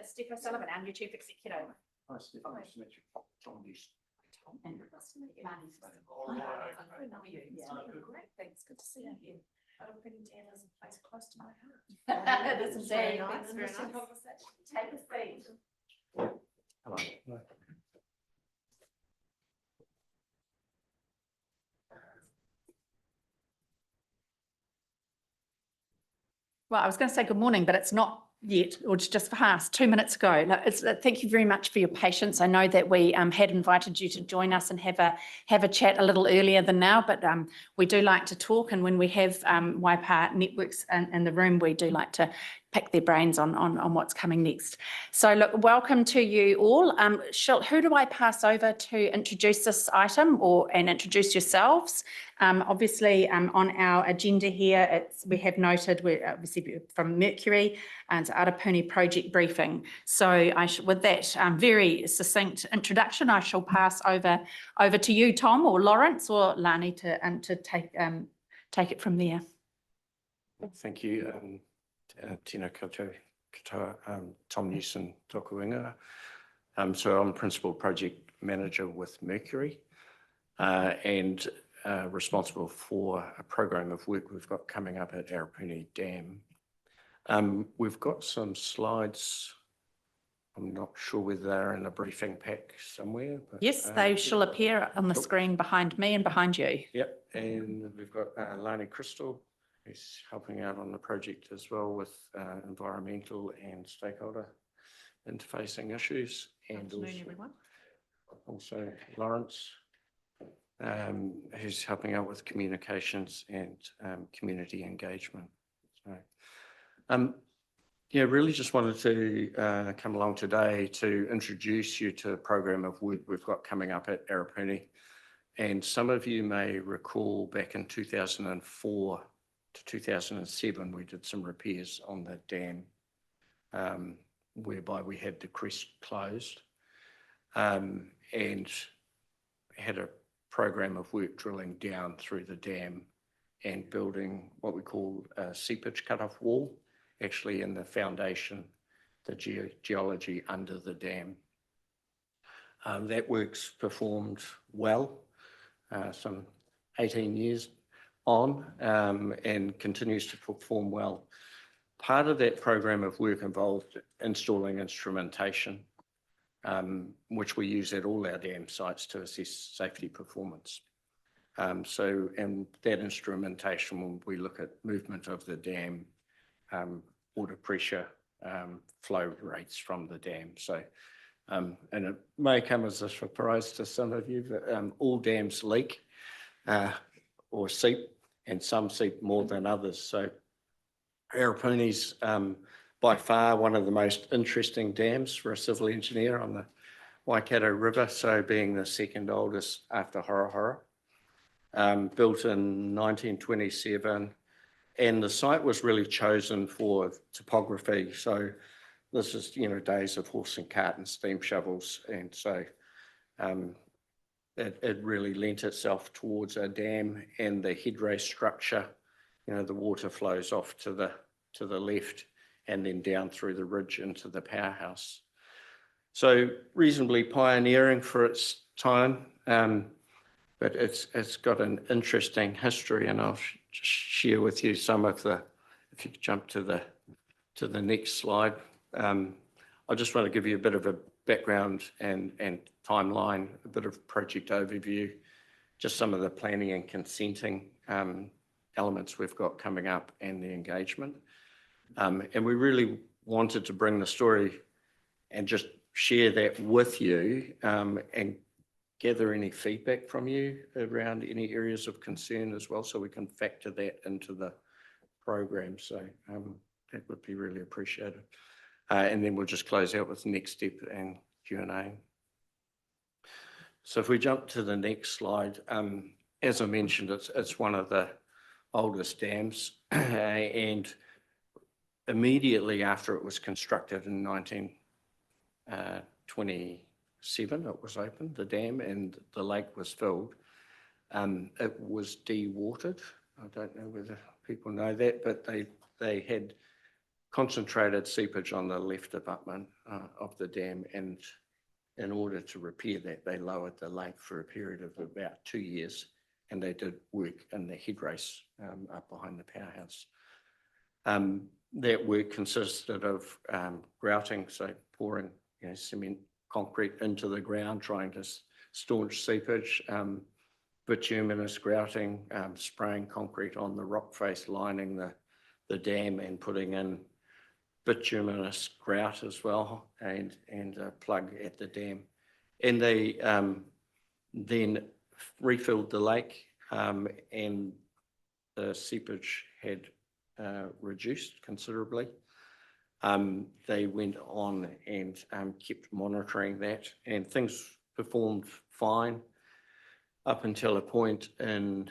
Steph O'Sullivan, our new chief executive. Hi, Steph. Nice to meet you. Tom East. And nice to meet you. Great. Thanks. Good to see you again. Bridgington is a place close to my heart. It is indeed. Thanks very much. Take a seat. Hello. Well, I was going to say good morning, but it's not yet, or just past 2 minutes ago. Thank you very much for your patience. I know that we had invited you to join us and have a chat a little earlier than now, but we do like to talk, and when we have Waipa Networks in the room, we do like to pick their brains on what's coming next. So look, welcome to you all. Who do I pass over to introduce this item and introduce yourselves? Obviously, on our agenda here, we have noted we're obviously from Mercury and Arapuni project briefing. So with that very succinct introduction, I shall pass over to you, Tom, or Lawrence, or Lani to take it from there. Thank you. Tēnā koutou, Tom Newson tōku ingoa. So I'm Principal Project Manager with Mercury and responsible for a program of work we've got coming up at Arapuni Dam. We've got some slides. I'm not sure whether they're in a briefing pack somewhere. But, yes, they shall appear on the screen behind me and behind you. Yep, and we've got Lani Crystal, who's helping out on the project as well with environmental and stakeholder interfacing issues. And also Lawrence, who's helping out with communications and community engagement. So, yeah, really just wanted to come along today to introduce you to a program of work we've got coming up at Arapuni. And some of you may recall back in 2004 to 2007, we did some repairs on the dam, whereby we had the crest closed and had a program of work drilling down through the dam and building what we call a seepage cutoff wall, actually in the foundation, the geology under the dam. That work's performed well, some 18 years on, and continues to perform well. Part of that program of work involved installing instrumentation, which we use at all our dam sites to assess safety performance. And that instrumentation, when we look at movement of the dam, water pressure, flow rates from the dam. So, and it may come as a surprise to some of you, but all dams leak or seep, and some seep more than others. So Arapuni's by far one of the most interesting dams for a civil engineer on the Waikato River, so being the second oldest after Horohoro. Built in 1927, and the site was really chosen for topography. So this is, days of horse and cart and steam shovels, and so it really lent itself towards a dam and the headrace structure. The water flows off to the left and then down through the ridge into the powerhouse. So reasonably pioneering for its time, but it's got an interesting history, and I'll just share with you some of the. If you could jump to the next slide, I just want to give you a bit of a background and timeline, a bit of project overview, just some of the planning and consenting elements we've got coming up and the engagement. And we really wanted to bring the story and just share that with you and gather any feedback from you around any areas of concern as well, so we can factor that into the program. So that would be really appreciated. And then we'll just close out with the next step and Q&A. So if we jump to the next slide, as I mentioned, it's one of the oldest dams, and immediately after it was constructed in 1927, it was opened, the dam, and the lake was filled. It was dewatered. I don't know whether people know that, but they had concentrated seepage on the left abutment of the dam, and in order to repair that, they lowered the lake for a period of about 2 years, and they did work in the headrace up behind the powerhouse. That work consisted of grouting, so pouring cement concrete into the ground, trying to staunch seepage, bituminous grouting, spraying concrete on the rock face lining the dam, and putting in bituminous grout as well, and a plug at the dam. And they then refilled the lake, and the seepage had reduced considerably. They went on and kept monitoring that, and things performed fine up until a point in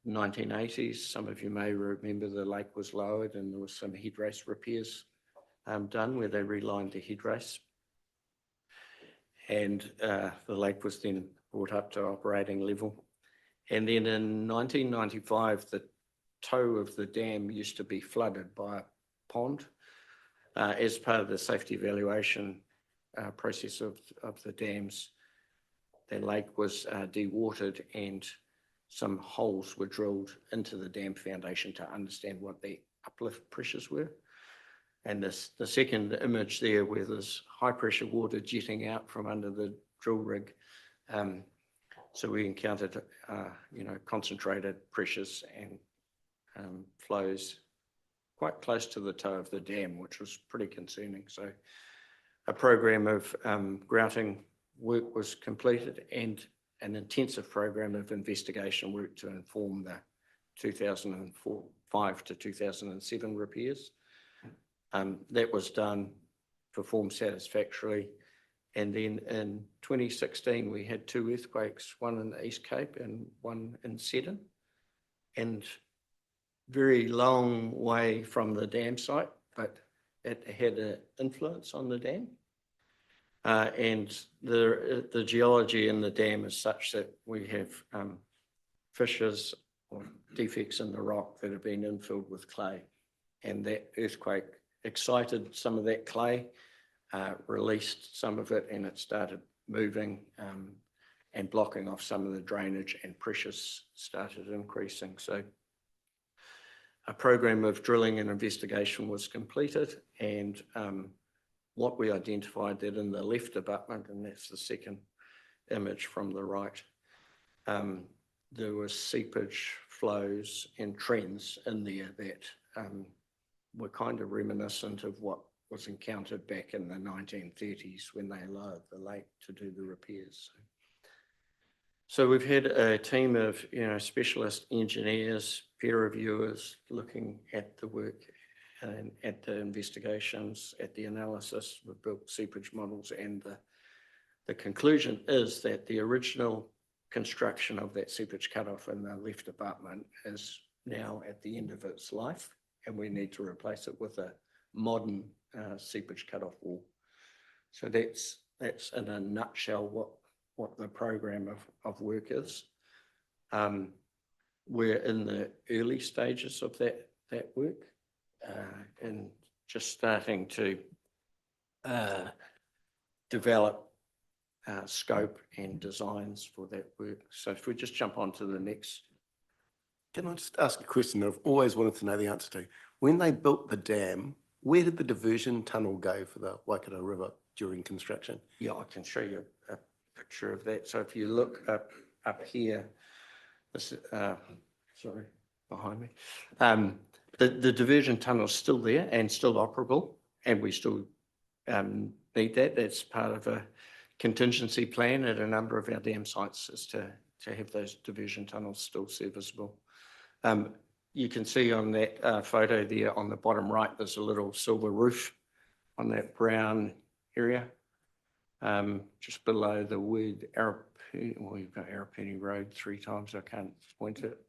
1980s. Some of you may remember the lake was lowered and there was some head race repairs done where they relined the head race. And the lake was then brought up to operating level. And then in 1995, the toe of the dam used to be flooded by a pond. As part of the safety evaluation process of the dams, the lake was dewatered and some holes were drilled into the dam foundation to understand what the uplift pressures were. And the second image there, where there's high pressure water jetting out from under the drill rig. So we encountered, concentrated pressures and flows quite close to the toe of the dam, which was pretty concerning. So a program of grouting work was completed and an intensive program of investigation work to inform the 2005 to 2007 repairs. That was done, performed satisfactorily. And then in 2016, we had 2 earthquakes, one in the East Cape and one in Seddon. And very long way from the dam site, but it had an influence on the dam. And the geology in the dam is such that we have fissures or defects in the rock that have been infilled with clay. And that earthquake excited some of that clay, released some of it, and it started moving and blocking off some of the drainage, and pressures started increasing. So a program of drilling and investigation was completed, and what we identified that in the left abutment, and that's the second image from the right, there was seepage flows and trends in there that were kind of reminiscent of what was encountered back in the 1930s when they lowered the lake to do the repairs. So we've had a team of specialist engineers, peer reviewers looking at the work and at the investigations, at the analysis. We've built seepage models, and the conclusion is that the original construction of that seepage cutoff in the left abutment is now at the end of its life, and we need to replace it with a modern seepage cutoff wall. So that's in a nutshell what the program of work is. We're in the early stages of that work and just starting to develop scope and designs for that work. So if we just jump on to the next. Can I just ask a question that I've always wanted to know the answer to? When they built the dam, where did the diversion tunnel go for the Waikato River during construction? Yeah, I can show you a picture of that. So if you look up here, this, sorry, behind me, the diversion tunnel is still there and still operable, and we still need that. That's part of a contingency plan at a number of our dam sites, is to have those diversion tunnels still serviceable. You can see on that photo there on the bottom right, there's a little silver roof on that brown area, just below the word Arapuni. Well, you've got Arapuni Road 3 times. I can't point it.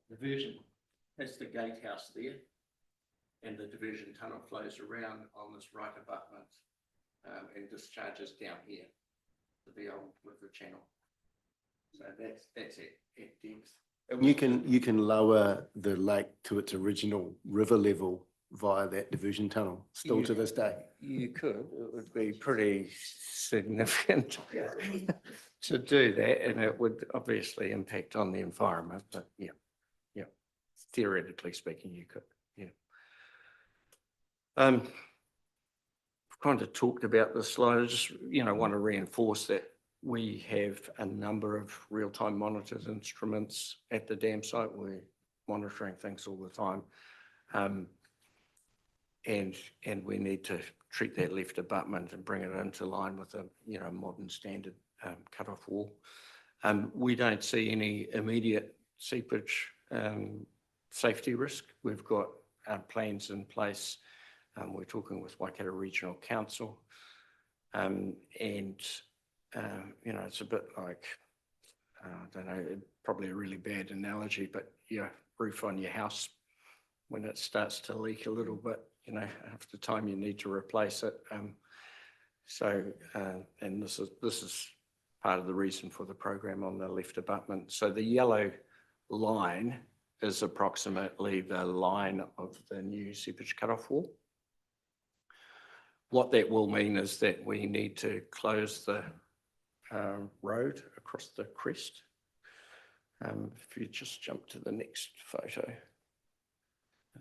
Diversion. That's the gatehouse there, and the diversion tunnel flows around on this right abutment and discharges down here to the old river channel. So that's it at depth. You can lower the lake to its original river level via that diversion tunnel still to this day. You could. It would be pretty significant to do that, and it would obviously impact on the environment. But yeah, theoretically speaking, you could. Yeah. I've kind of talked about this slide. I just want to reinforce that we have a number of real-time monitored instruments at the dam site. We're monitoring things all the time. And we need to treat that left abutment and bring it into line with a modern standard cut-off wall. We don't see any immediate seepage safety risk. We've got plans in place. We're talking with Waikato Regional Council. It's a bit like, I don't know, probably a really bad analogy, but your roof on your house, when it starts to leak a little bit, after time you need to replace it. And this is part of the reason for the program on the left abutment. So the yellow line is approximately the line of the new seepage cutoff wall. What that will mean is that we need to close the road across the crest. If you just jump to the next photo,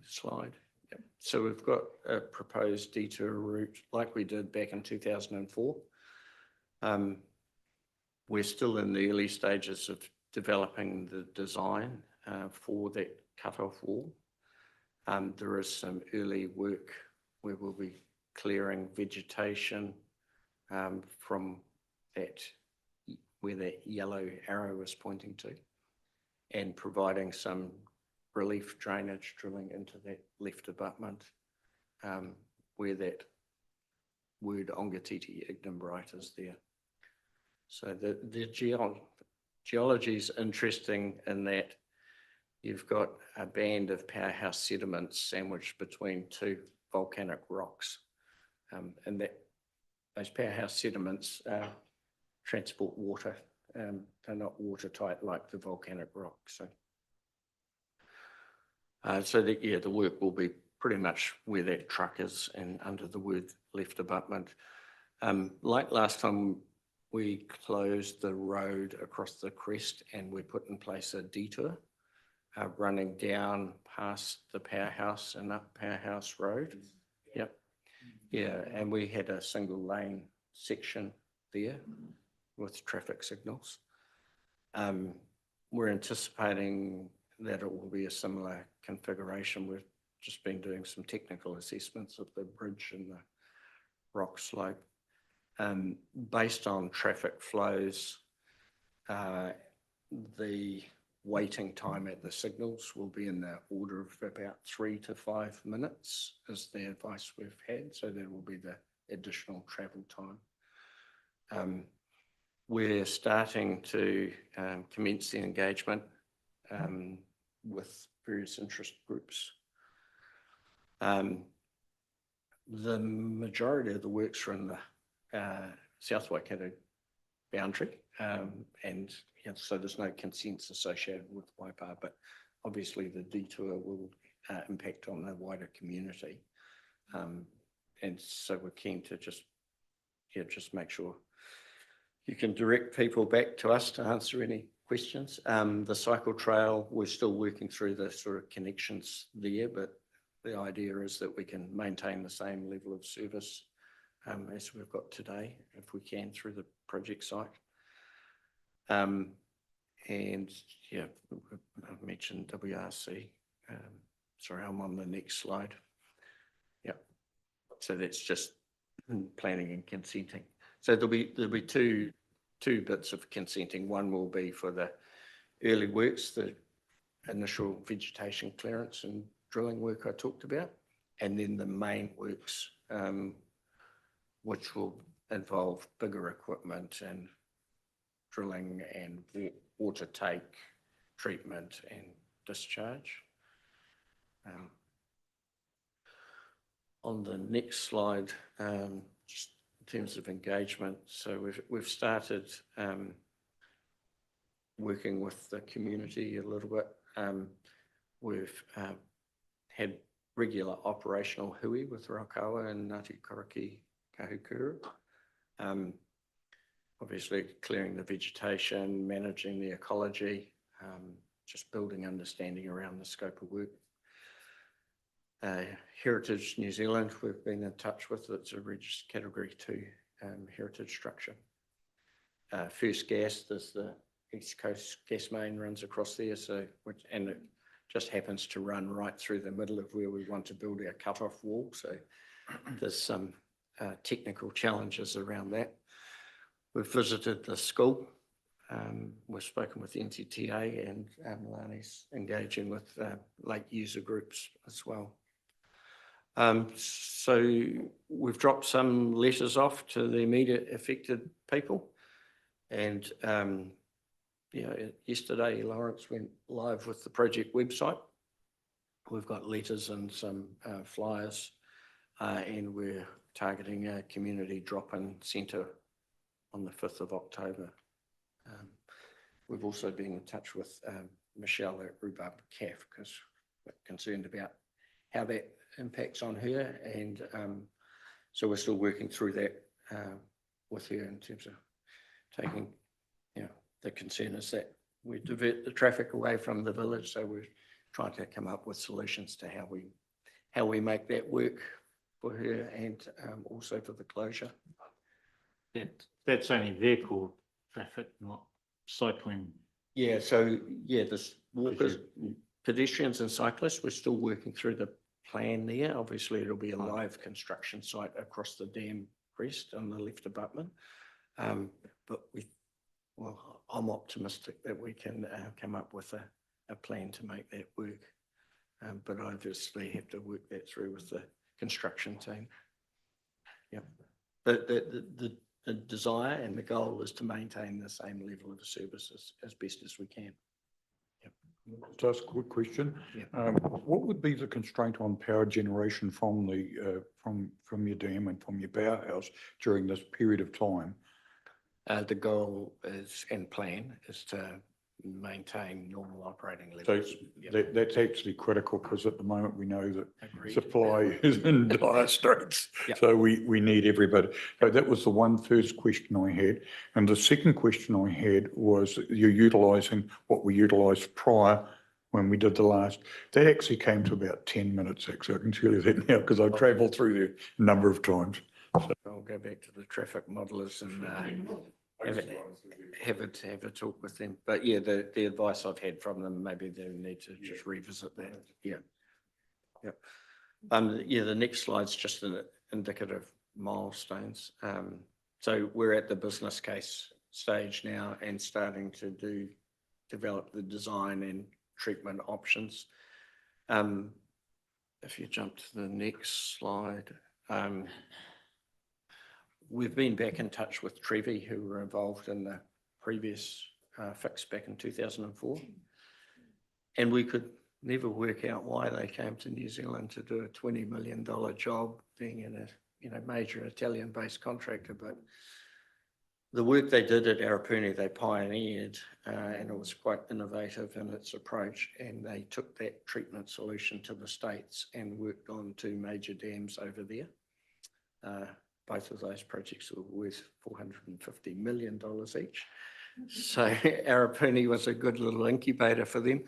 slide. Yep. So we've got a proposed detour route like we did back in 2004. We're still in the early stages of developing the design for that cut-off wall. There is some early work where we'll be clearing vegetation from that, where that yellow arrow is pointing to, and providing some relief drainage drilling into that left abutment where that word Ongatiti ignimbrite is there. So the geology is interesting in that you've got a band of powerhouse sediments sandwiched between two volcanic rocks. And those powerhouse sediments transport water. They're not watertight like the volcanic rock. So the work will be pretty much where that truck is and under the word left abutment. Like last time, we closed the road across the crest and we put in place a detour running down past the powerhouse and up Powerhouse Road. Yep. Yeah, and we had a single lane section there with traffic signals. We're anticipating that it will be a similar configuration. We've just been doing some technical assessments of the bridge and the rock slope. Based on traffic flows, the waiting time at the signals will be in the order of about 3 to 5 minutes is the advice we've had. So that will be the additional travel time. We're starting to commence the engagement with various interest groups. The majority of the works are in the South Waikato boundary, and so there's no consents associated with Waipa, but obviously the detour will impact on the wider community, and so we're keen to just make sure you can direct people back to us to answer any questions. The cycle trail, we're still working through the sort of connections there, but the idea is that we can maintain the same level of service as we've got today, if we can, through the project site. And yeah, I've mentioned WRC. Sorry, I'm on the next slide. Yeah, so that's just planning and consenting. So there'll be two bits of consenting. One will be for the early works, the initial vegetation clearance and drilling work I talked about, and then the main works, which will involve bigger equipment and drilling and water take, treatment and discharge. On the next slide, just in terms of engagement, so we've started working with the community a little bit. We've had regular operational hui with Raukawa and Ngāti Koroki Kahukura. Obviously clearing the vegetation, managing the ecology, just building understanding around the scope of work. Heritage New Zealand, we've been in touch with. It's a registered Category 2 heritage structure. First Gas, there's the East Coast gas main runs across there, and it just happens to run right through the middle of where we want to build our cut-off wall. So there's some technical challenges around that. We've visited the school. We've spoken with the NZTA, and Milani's engaging with lake user groups as well. So we've dropped some letters off to the immediate affected people. And, yesterday Lawrence went live with the project website. We've got letters and some flyers, and we're targeting a community drop-in centre on the 5th of October. We've also been in touch with Michelle at Rhubarb CAF because we're concerned about how that impacts on her, and so we're still working through that with her in terms of taking, the concern is that we divert the traffic away from the village, so we're trying to come up with solutions to how we make that work for her and also for the closure. That's only vehicle traffic, not cycling. Yeah, so this walkers, pedestrians and cyclists, we're still working through the plan there. Obviously, it'll be a live construction site across the dam crest on the left abutment. But I'm optimistic that we can come up with a plan to make that work. But I obviously have to work that through with the construction team. Yeah, but the desire and the goal is to maintain the same level of services as best as we can. Just a quick question. Yeah. What would be the constraint on power generation from the from your dam and from your powerhouse during this period of time? The goal is and plan is to maintain normal operating levels. So Yeah. that's actually critical because at the moment we know that Agreed. supply is in dire straits. Yeah. So we need everybody. So that was the first question I had. And the second question I had was you're utilising what we utilised prior when we did the last. That actually came to about 10 minutes, actually. I can tell you that now because I've travelled through there a number of times. I'll go back to the traffic modelers and have a talk with them. But yeah, the advice I've had from them, maybe they need to just revisit that. Yeah. Yeah. The next slide's just an indicative milestones. So we're at the business case stage now and starting to develop the design and treatment options. If you jump to the next slide. We've been back in touch with Trevi, who were involved in the previous fix back in 2004. And we could never work out why they came to New Zealand to do a $20 million job, being in a major Italian-based contractor. But the work they did at Arapuni, they pioneered, and it was quite innovative in its approach. And they took that treatment solution to the States and worked on 2 major dams over there. Both of those projects were worth $450 million each. So Arapuni was a good little incubator for them.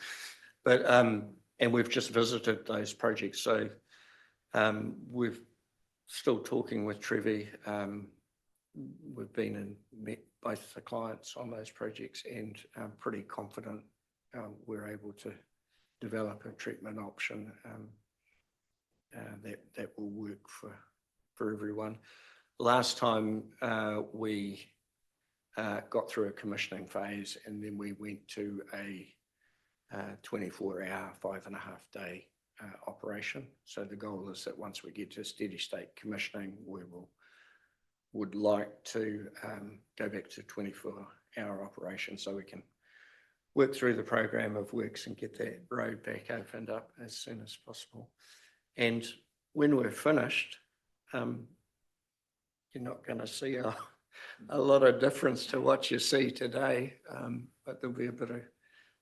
But, and we've just visited those projects. So we're still talking with Trevi. We've been and met both the clients on those projects and I'm pretty confident we're able to develop a treatment option that will work for everyone. Last time we got through a commissioning phase and then we went to a 24-hour, 5.5-day operation. So the goal is that once we get to steady state commissioning, we would like to go back to 24-hour operation so we can work through the program of works and get that road back opened up as soon as possible. And when we're finished, you're not going to see a lot of difference to what you see today, but there'll be a bit of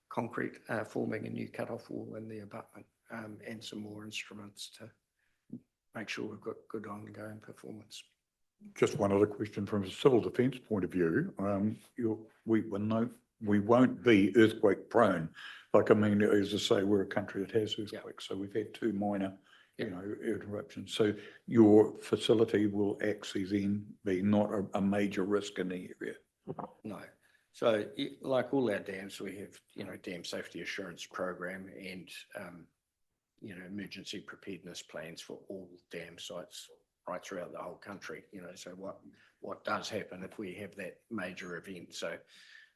concrete forming a new cut-off wall in the abutment and some more instruments to make sure we've got good ongoing performance. Just one other question from a civil defence point of view. We won't be earthquake prone. Like, I mean, as I say, we're a country that has earthquakes, so we've had 2 minor interruptions. So your facility will actually then be not a major risk in the area. No. So like all our dams, we have, dam safety assurance program and, emergency preparedness plans for all dam sites right throughout the whole country, so what does happen if we have that major event. So,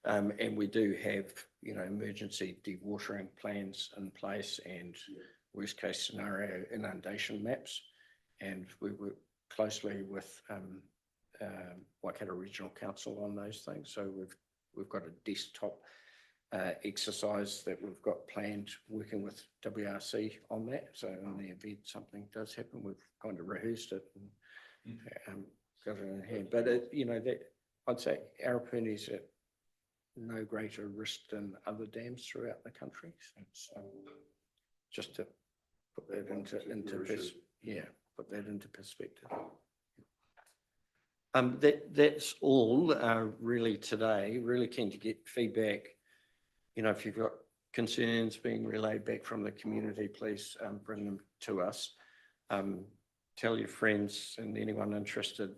and we do have, emergency dewatering plans in place and worst case scenario inundation maps. and we work closely with Waikato Regional Council on those things. So we've got a desktop exercise that we've got planned, working with WRC on that. So in the event something does happen, we've kind of rehearsed it and got it in hand. But that I'd say Arapuni's at no greater risk than other dams throughout the country. So just to put that into perspective. That's all really today. Really keen to get feedback. If you've got concerns being relayed back from the community, please bring them to us. Tell your friends and anyone interested.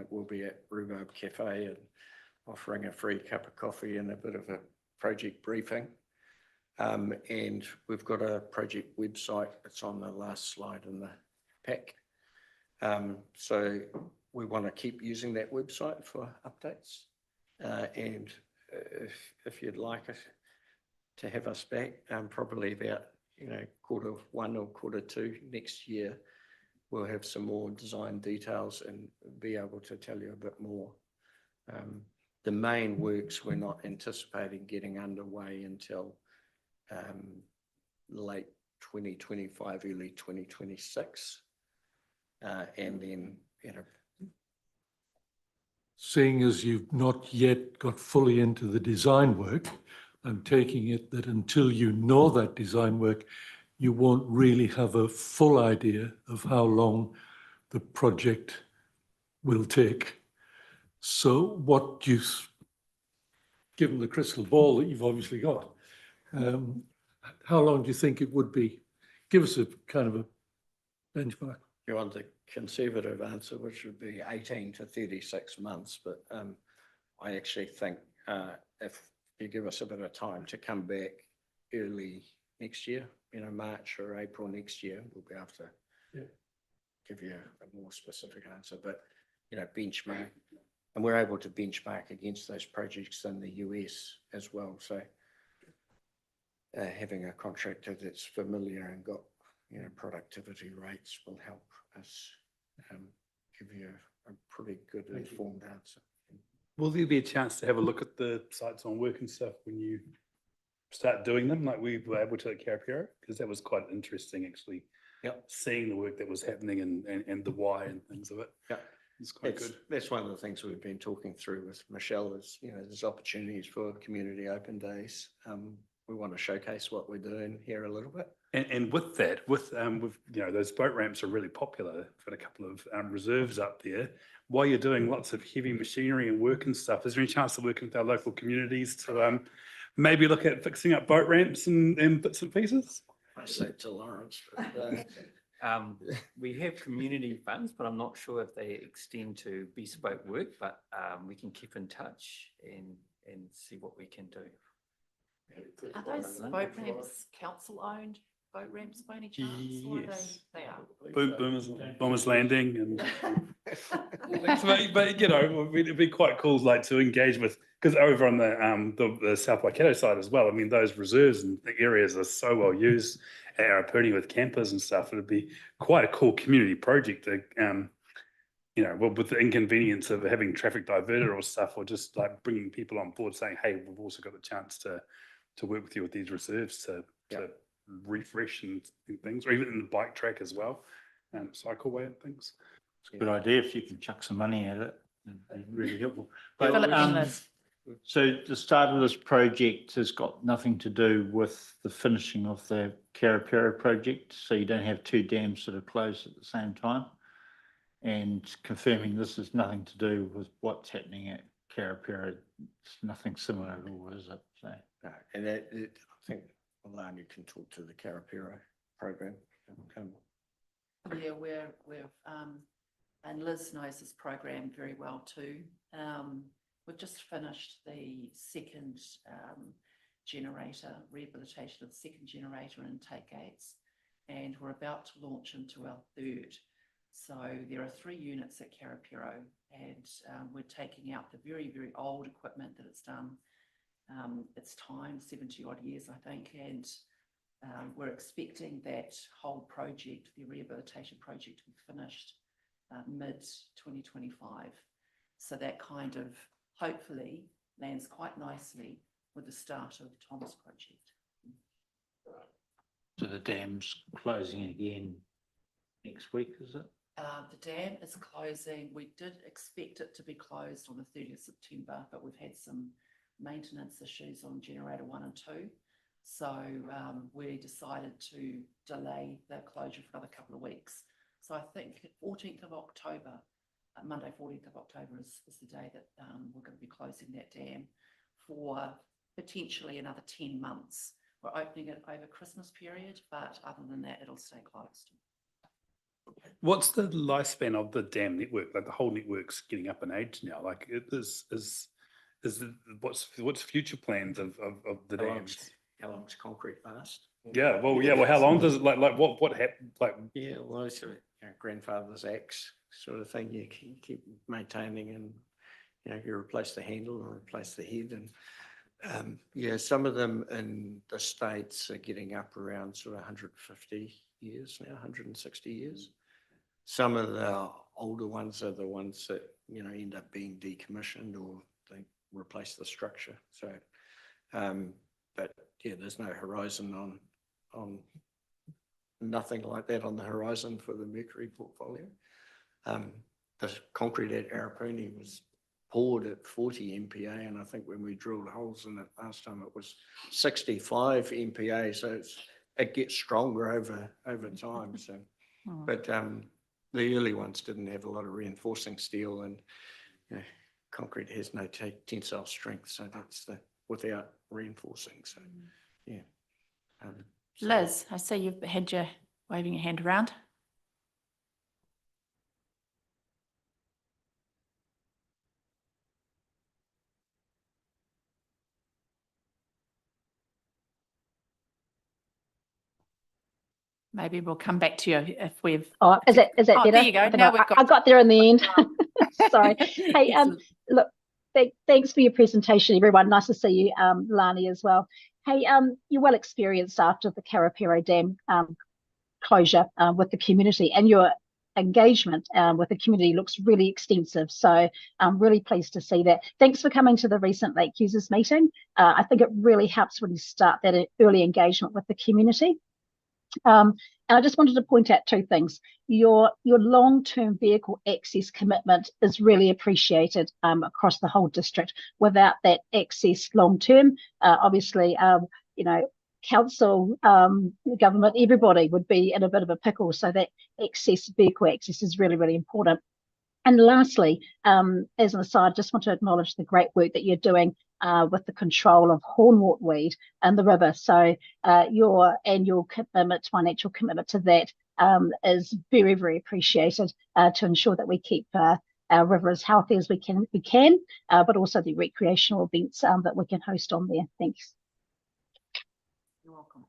We'll be at Rhubarb Cafe and offering a free cup of coffee and a bit of a project briefing. And we've got a project website. It's on the last slide in the pack. So we want to keep using that website for updates. And if you'd like to have us back, probably about Q1 or Q2 next year, we'll have some more design details and be able to tell you a bit more. The main works we're not anticipating getting underway until late 2025, early 2026. And then, Seeing as you've not yet got fully into the design work, I'm taking it that until you know that design work, you won't really have a full idea of how long the project will take. So given the crystal ball that you've obviously got, how long do you think it would be? Give us a kind of a benchmark. You want the conservative answer, which would be 18 to 36 months. But I actually think if you give us a bit of time to come back early next year, March or April next year, we'll be able to give you a more specific answer. But, benchmark, and we're able to benchmark against those projects in the US as well. So having a contractor that's familiar and got, productivity rates will help us give you a pretty good informed answer. Will there be a chance to have a look at the sites on work and stuff when you start doing them, like we were able to at Karapiro? Because that was quite interesting, actually. Yep. Seeing the work that was happening and the why and things of it. Yeah, it's quite good. That's one of the things we've been talking through with Michelle is, there's opportunities for community open days. We want to showcase what we're doing here a little bit. And with that, those boat ramps are really popular. We've got a couple of reserves up there. While you're doing lots of heavy machinery and work and stuff, is there any chance to work with our local communities to maybe look at fixing up boat ramps and bits and pieces? I say to Lawrence. But, we have community funds, but I'm not sure if they extend to bespoke work, but we can keep in touch and see what we can do. Are those boat ramps council owned boat ramps by any chance? Yes. They are. Boomers Landing and but it'd be quite cool to engage with, because over on the South Waikato side as well, I mean those reserves and the areas are so well used at Arapuni with campers and stuff. It'd be quite a cool community project to with the inconvenience of having traffic diverted or stuff, or just like bringing people on board saying, hey, we've also got the chance to work with you with these reserves to refresh and things, or even in the bike track as well, and cycleway and things. It's a good idea if you can chuck some money at it. It'd be really helpful. But, so the start of this project has got nothing to do with the finishing of the Karapiro project, so you don't have two dams that are closed at the same time. And confirming this has nothing to do with what's happening at Karapiro. It's nothing similar at all, is it? So. No, and I think Alani can talk to the Karapiro program. Yeah, we've and Liz knows this program very well too. We've just finished the second generator, rehabilitation of the second generator and intake gates, and we're about to launch into our third. So there are 3 units at Karapiro, and we're taking out the very, very old equipment that it's done its time, 70 odd years, I think, and we're expecting that whole project, the rehabilitation project, to be finished mid 2025. So that kind of hopefully lands quite nicely with the start of Tom's project. So the dam's closing again next week, is it? The dam is closing. We did expect it to be closed on the 30th September, but we've had some maintenance issues on generator 1 and 2. So we decided to delay the closure for another couple of weeks. So I think 14th of October, Monday 14th of October is the day that we're going to be closing that dam for potentially another 10 months. We're opening it over Christmas period, but other than that, it'll stay closed. What's the lifespan of the dam network? Like the whole network's getting up in age now. Like it is what's future plans of the dams? How long's concrete last? Yeah, well, how long does it like what happened? Like, Yeah, well, it's grandfather's axe sort of thing. You keep maintaining, and you replace the handle and replace the head, and some of them in the States are getting up around sort of 150 years now, 160 years. Some of the older ones are the ones that end up being decommissioned, or they replace the structure. So, but yeah, there's no horizon on nothing like that on the horizon for the Mercury portfolio. The concrete at Arapuni was poured at 40 MPa, and I think when we drilled holes in it last time, it was 65 MPa. So it gets stronger over time. So, but the early ones didn't have a lot of reinforcing steel, and concrete has no tensile strength, so that's without reinforcing. So, yeah. Liz, I see you've had your waving your hand around. Maybe we'll come back to you if we've. Oh, is that better? There you go. Now we've got. I got there in the end. Sorry. Hey, look, thanks for your presentation, everyone. Nice to see you, Lani, as well. Hey, you're well experienced after the Karapiro Dam closure with the community, and your engagement with the community looks really extensive. So I'm really pleased to see that. Thanks for coming to the recent Lake Users meeting. I think it really helps when you start that early engagement with the community. And I just wanted to point out two things. Your long-term vehicle access commitment is really appreciated across the whole district. Without that access long-term, obviously, council, government, everybody would be in a bit of a pickle. So that vehicle access is really, really important. And lastly, as an aside, just want to acknowledge the great work that you're doing with the control of hornwort weed in the river. So your annual commitment, financial commitment to that is very, very appreciated to ensure that we keep our river as healthy as we can, but also the recreational events that we can host on there. Thanks. You're welcome.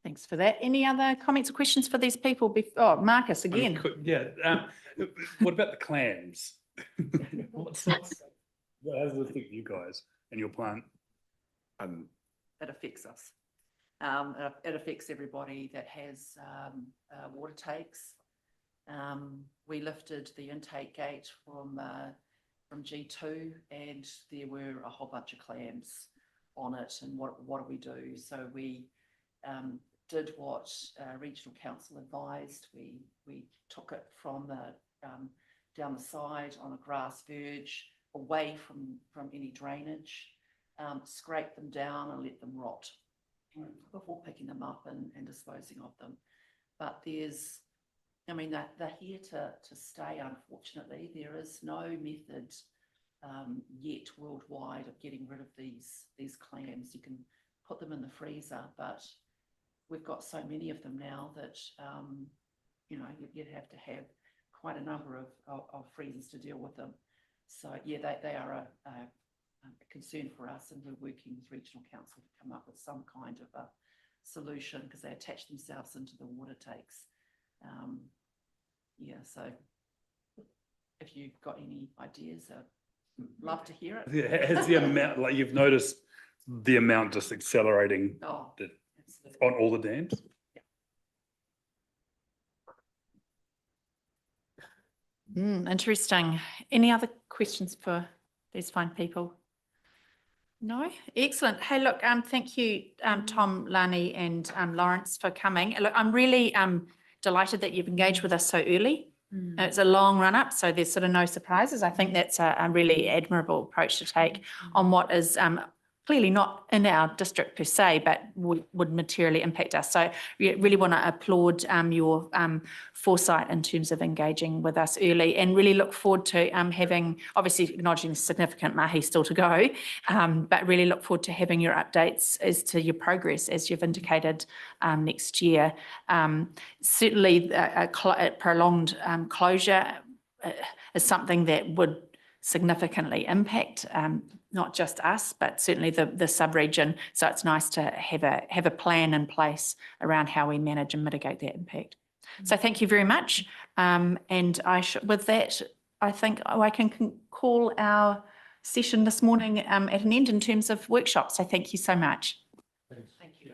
Thanks for that. Any other comments or questions for these people? Oh, Marcus again. What about the clams? What does it affect you guys and your plant? It affects us. It affects everybody that has water takes. We lifted the intake gate from G2, and there were a whole bunch of clams on it. And what do we do? So we did what regional council advised. We took it from the down the side on a grass verge, away from any drainage, scrape them down and let them rot before picking them up and disposing of them. But they're here to stay, unfortunately. There is no method yet worldwide of getting rid of these clams. You can put them in the freezer, but we've got so many of them now that you'd have to have quite a number of freezers to deal with them. So yeah, they are a concern for us, and we're working with regional council to come up with some kind of a solution, because they attach themselves into the water takes. So if you've got any ideas, I'd love to hear it. Has the amount, like you've noticed the amount just accelerating? Oh, On all the dams? Interesting. Any other questions for these fine people? No? Excellent. Hey, look, thank you, Tom, Lani and Lawrence for coming. Look, I'm really delighted that you've engaged with us so early. It's a long run up, so there's sort of no surprises. I think that's a really admirable approach to take on what is clearly not in our district per se, but would materially impact us. So we really want to applaud your foresight in terms of engaging with us early, and really look forward to having, obviously acknowledging the significant mahi still to go, but really look forward to having your updates as to your progress, as you've indicated, next year. Certainly a prolonged closure is something that would significantly impact not just us, but certainly the sub-region. So it's nice to have a plan in place around how we manage and mitigate that impact. So thank you very much. And with that, I think I can call our session this morning at an end in terms of workshops. So thank you so much. Thank you.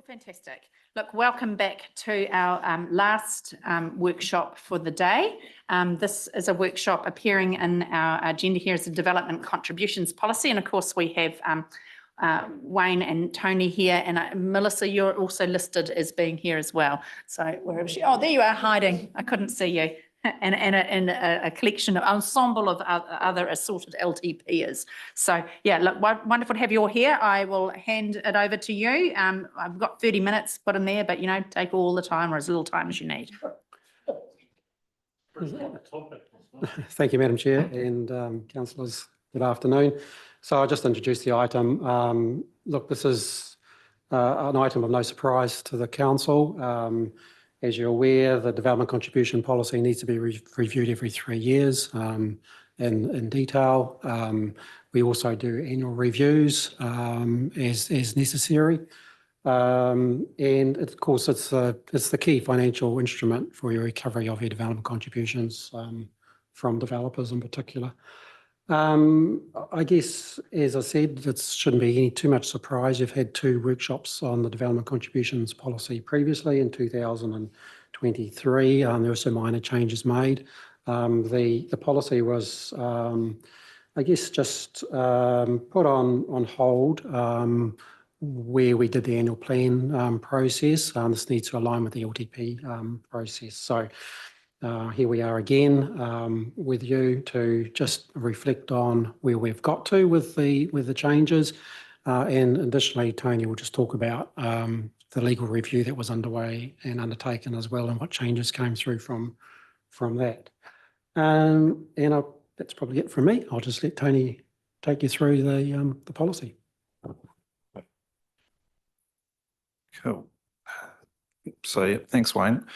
Well, fantastic. Look, welcome back to our last workshop for the day. This is a workshop appearing in our agenda here as a development contributions policy. And of course, we have Wayne and Tony here, and Melissa, you're also listed as being here as well. So where is she? Oh, there you are hiding. I couldn't see you. And a collection of ensemble of other assorted LTPers. So yeah, look, wonderful to have you all here. I will hand it over to you. I've got 30 minutes put in there, but take all the time or as little time as you need. Thank you, Madam Chair and councillors. Good afternoon. So I'll just introduce the item. Look, this is an item of no surprise to the council. As you're aware, the development contribution policy needs to be reviewed every 3 years in detail. We also do annual reviews as necessary. And of course, it's the key financial instrument for your recovery of your development contributions from developers in particular. I guess, as I said, it shouldn't be too much surprise. You've had 2 workshops on the development contributions policy previously in 2023. There were some minor changes made. The policy was, I guess, just put on hold where we did the annual plan process. This needs to align with the LTP process. So here we are again with you to just reflect on where we've got to with the changes. And additionally, Tony will just talk about the legal review that was underway and undertaken as well, and what changes came through from that. And that's probably it from me. I'll just let Tony take you through the policy. Cool. So yeah, thanks, Wayne.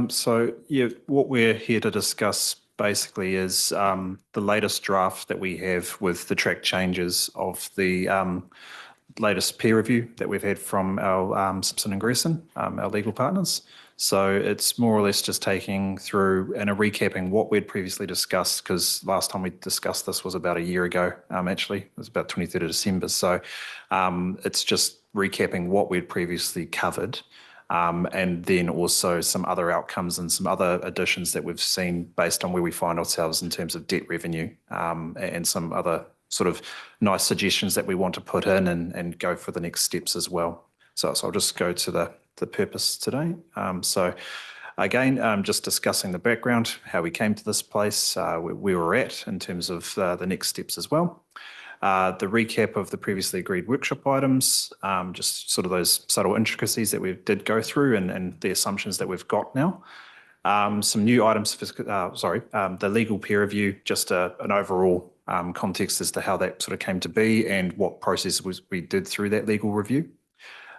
So yeah, what we're here to discuss basically is the latest draft that we have with the track changes of the latest peer review that we've had from our Simpson and Gresson, our legal partners. So it's more or less just taking through and recapping what we'd previously discussed, because last time we discussed this was about a year ago, actually. It was about 23rd of December. So it's just recapping what we'd previously covered. And then also some other outcomes and some other additions that we've seen based on where we find ourselves in terms of debt revenue, and some other sort of nice suggestions that we want to put in and go for the next steps as well. So I'll just go to the purpose today. So again, just discussing the background, how we came to this place, where we were at in terms of the next steps as well. The recap of the previously agreed workshop items, just sort of those subtle intricacies that we did go through and the assumptions that we've got now. Some new items, the legal peer review, just an overall context as to how that sort of came to be and what process we did through that legal review.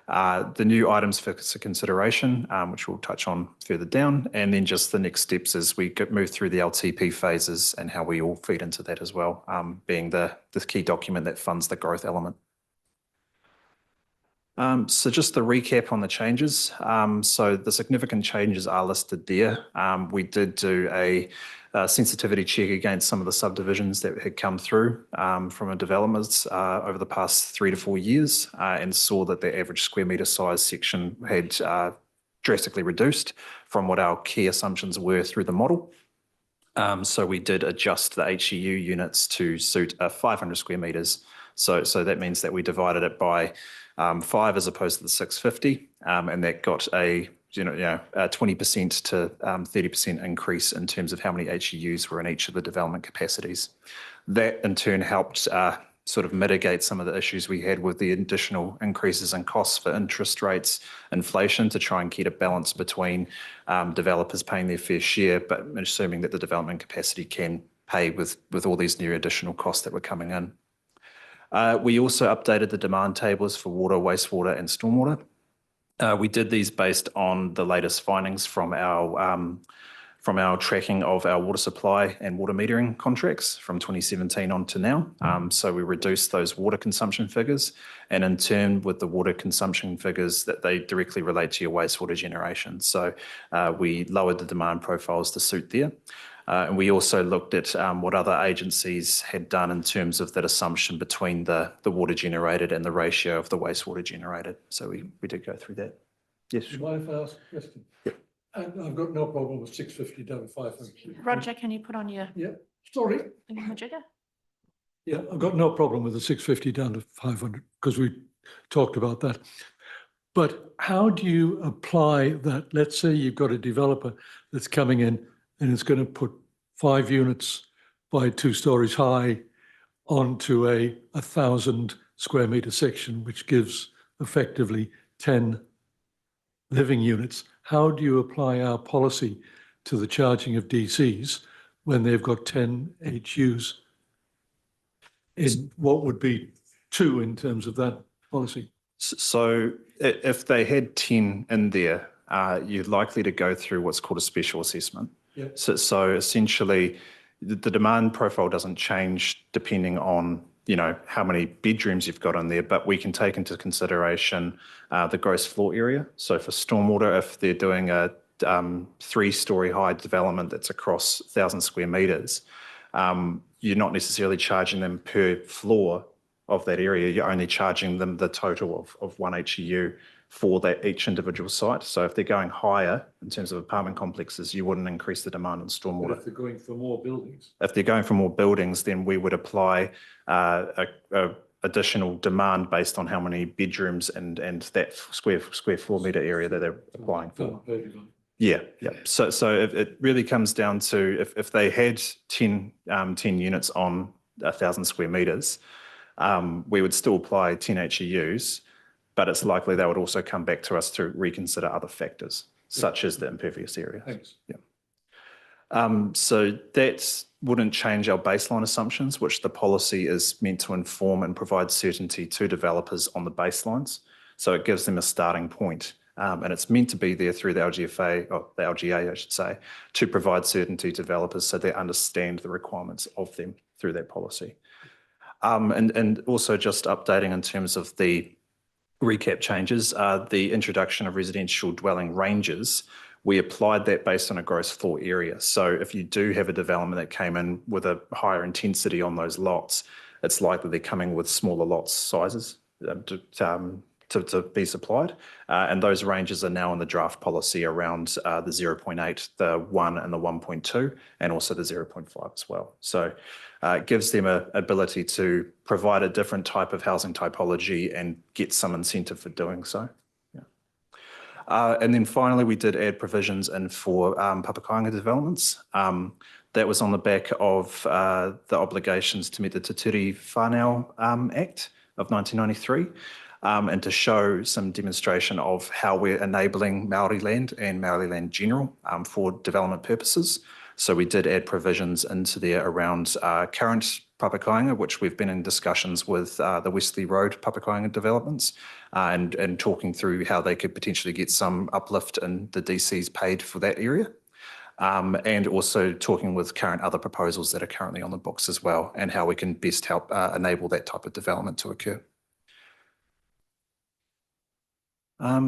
The new items for consideration, which we'll touch on further down, and then just the next steps as we move through the LTP phases and how we all feed into that as well, being the key document that funds the growth element. So just the recap on the changes. So the significant changes are listed there. We did do a sensitivity check against some of the subdivisions that had come through from a developments over the past 3 to 4 years, and saw that the average square metre size section had drastically reduced from what our key assumptions were through the model. So we did adjust the HEU units to suit 500 square metres. So that means that we divided it by 5 as opposed to the 650, and that got a 20% to 30% increase in terms of how many HEUs were in each of the development capacities. That in turn helped sort of mitigate some of the issues we had with the additional increases in costs for interest rates, inflation, to try and keep a balance between developers paying their fair share, but assuming that the development capacity can pay with all these new additional costs that were coming in. We also updated the demand tables for water, wastewater and stormwater. We did these based on the latest findings from our tracking of our water supply and water metering contracts from 2017 on to now. So we reduced those water consumption figures, and in turn with the water consumption figures that they directly relate to your wastewater generation. So we lowered the demand profiles to suit there. And we also looked at what other agencies had done in terms of that assumption between the water generated and the ratio of the wastewater generated. So we did go through that. Yes. Do you mind if I ask a question? And I've got no problem with 650 down to 500. Roger, can you put on your Yeah, sorry. thingamajigger? Yeah, I've got no problem with the 650 down to 500 because we talked about that. But how do you apply that? Let's say you've got a developer that's coming in and is going to put 5 units by 2 stories high onto a 1,000 square meter section, which gives effectively 10 living units. How do you apply our policy to the charging of DCs when they've got 10 HUs? In what would be 2 in terms of that policy? So if they had 10 in there, you're likely to go through what's called a special assessment. Yeah. So essentially, the demand profile doesn't change depending on, you know, how many bedrooms you've got in there, but we can take into consideration the gross floor area. So for stormwater, if they're doing a 3-story high development that's across 1,000 square meters, you're not necessarily charging them per floor of that area. You're only charging them the total of 1 HEU for that each individual site. So if they're going higher in terms of apartment complexes, you wouldn't increase the demand on But stormwater. if they're going for more buildings? If they're going for more buildings, then we would apply a additional demand based on how many bedrooms and that square floor meter area that they're applying for. Yeah. So it really comes down to if they had 10 units on 1,000 square meters, we would still apply 10 HEUs, but it's likely they would also come back to us to reconsider other factors, such as the impervious area. Thanks. Yeah. So that wouldn't change our baseline assumptions, which the policy is meant to inform and provide certainty to developers on the baselines. So it gives them a starting point. And it's meant to be there through the LGFA, or the LGA, I should say, to provide certainty to developers so they understand the requirements of them through that policy. And also just updating in terms of the recap changes, the introduction of residential dwelling ranges, we applied that based on a gross floor area. So if you do have a development that came in with a higher intensity on those lots, it's likely they're coming with smaller lot sizes to be supplied. And those ranges are now in the draft policy around the 0.8, the 1 and the 1.2, and also the 0.5 as well. So it gives them an ability to provide a different type of housing typology and get some incentive for doing so. Yeah. And then finally, we did add provisions in for Papakāinga developments. That was on the back of the obligations to meet the Te Ture Whānau Act of 1993. And to show some demonstration of how we're enabling Māori land and Māori land general for development purposes. So we did add provisions into there around current Papakāinga, which we've been in discussions with the Wesley Road Papakāinga developments and talking through how they could potentially get some uplift in the DCs paid for that area. And also talking with current other proposals that are currently on the books as well, and how we can best help enable that type of development to occur.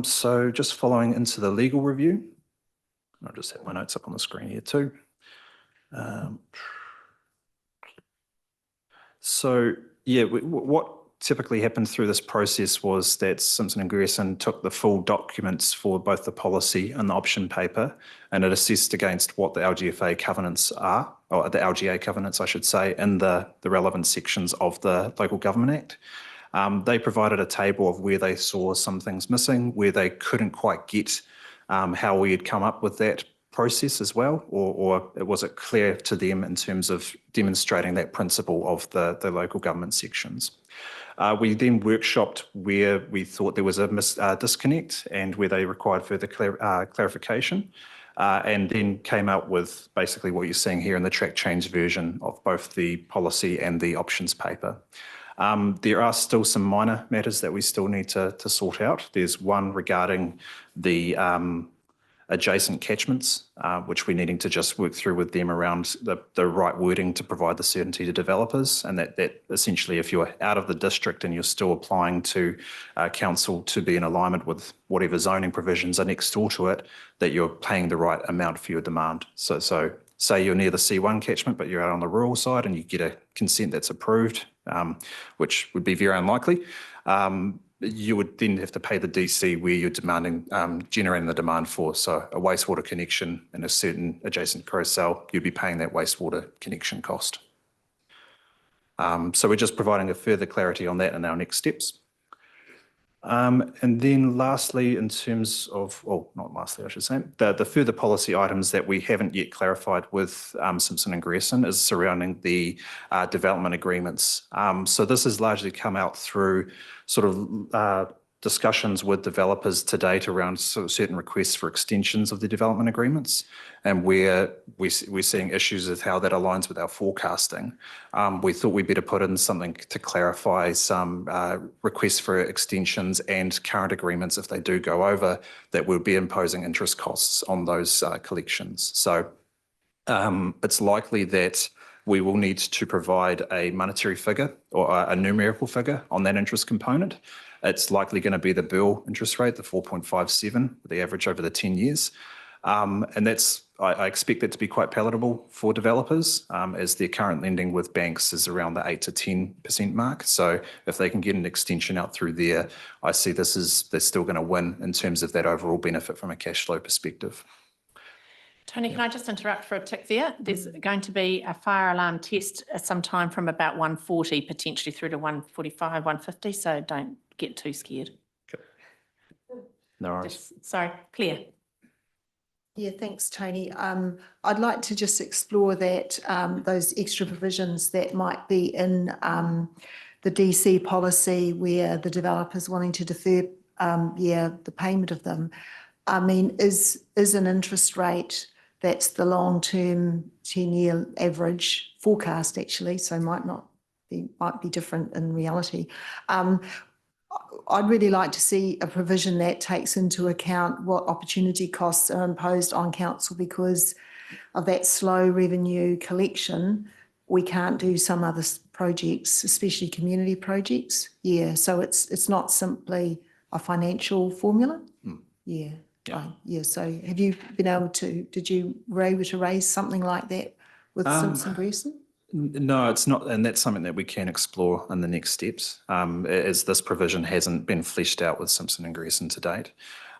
So just following into the legal review, I'll just have my notes up on the screen here too. So yeah, what typically happened through this process was that Simpson and Grierson took the full documents for both the policy and the option paper, and it assessed against what the LGFA covenants are, or the LGA covenants, I should say, in the relevant sections of the Local Government Act. They provided a table of where they saw some things missing, where they couldn't quite get how we had come up with that process as well, or was it clear to them in terms of demonstrating that principle of the local government sections. We then workshopped where we thought there was a disconnect and where they required further clarification, and then came out with basically what you're seeing here in the track change version of both the policy and the options paper. There are still some minor matters that we still need to sort out. There's one regarding the adjacent catchments, which we're needing to just work through with them around the right wording to provide the certainty to developers, and that essentially if you're out of the district and you're still applying to council to be in alignment with whatever zoning provisions are next door to it, that you're paying the right amount for your demand. So say you're near the C1 catchment, but you're out on the rural side and you get a consent that's approved, which would be very unlikely, you would then have to pay the DC where you're demanding, generating the demand for. So a wastewater connection in a certain adjacent carousel, you'd be paying that wastewater connection cost. So we're just providing a further clarity on that in our next steps. And then lastly, in terms of, well, not lastly, I should say, the further policy items that we haven't yet clarified with Simpson and Grierson is surrounding the development agreements. So this has largely come out through sort of discussions with developers to date around sort of certain requests for extensions of the development agreements, and where we're seeing issues with how that aligns with our forecasting. We thought we'd better put in something to clarify some requests for extensions and current agreements, if they do go over, that will be imposing interest costs on those collections. So it's likely that we will need to provide a monetary figure or a numerical figure on that interest component. It's likely going to be the bill interest rate, the 4.57, the average over the 10 years. And that's, I expect that to be quite palatable for developers, as their current lending with banks is around the 8 to 10% mark. So if they can get an extension out through there, I see this as they're still going to win in terms of that overall benefit from a cash flow perspective. Tony, can I just interrupt for a tick there? There's going to be a fire alarm test sometime from about 140 potentially through to 145, 150, so don't get too scared. No worries. Sorry, Claire. Yeah, thanks, Tony. I'd like to just explore that, those extra provisions that might be in the DC policy where the developer's wanting to defer, the payment of them. I mean, is an interest rate that's the long-term 10-year average forecast actually, so might be different in reality. I'd really like to see a provision that takes into account what opportunity costs are imposed on council because of that slow revenue collection. We can't do some other projects, especially community projects. Yeah, so it's not simply a financial formula. Yeah. Yeah. So have you been able to, were able to raise something like that with Simpson Grierson? No, it's not, and that's something that we can explore in the next steps, as this provision hasn't been fleshed out with Simpson and Grierson to date.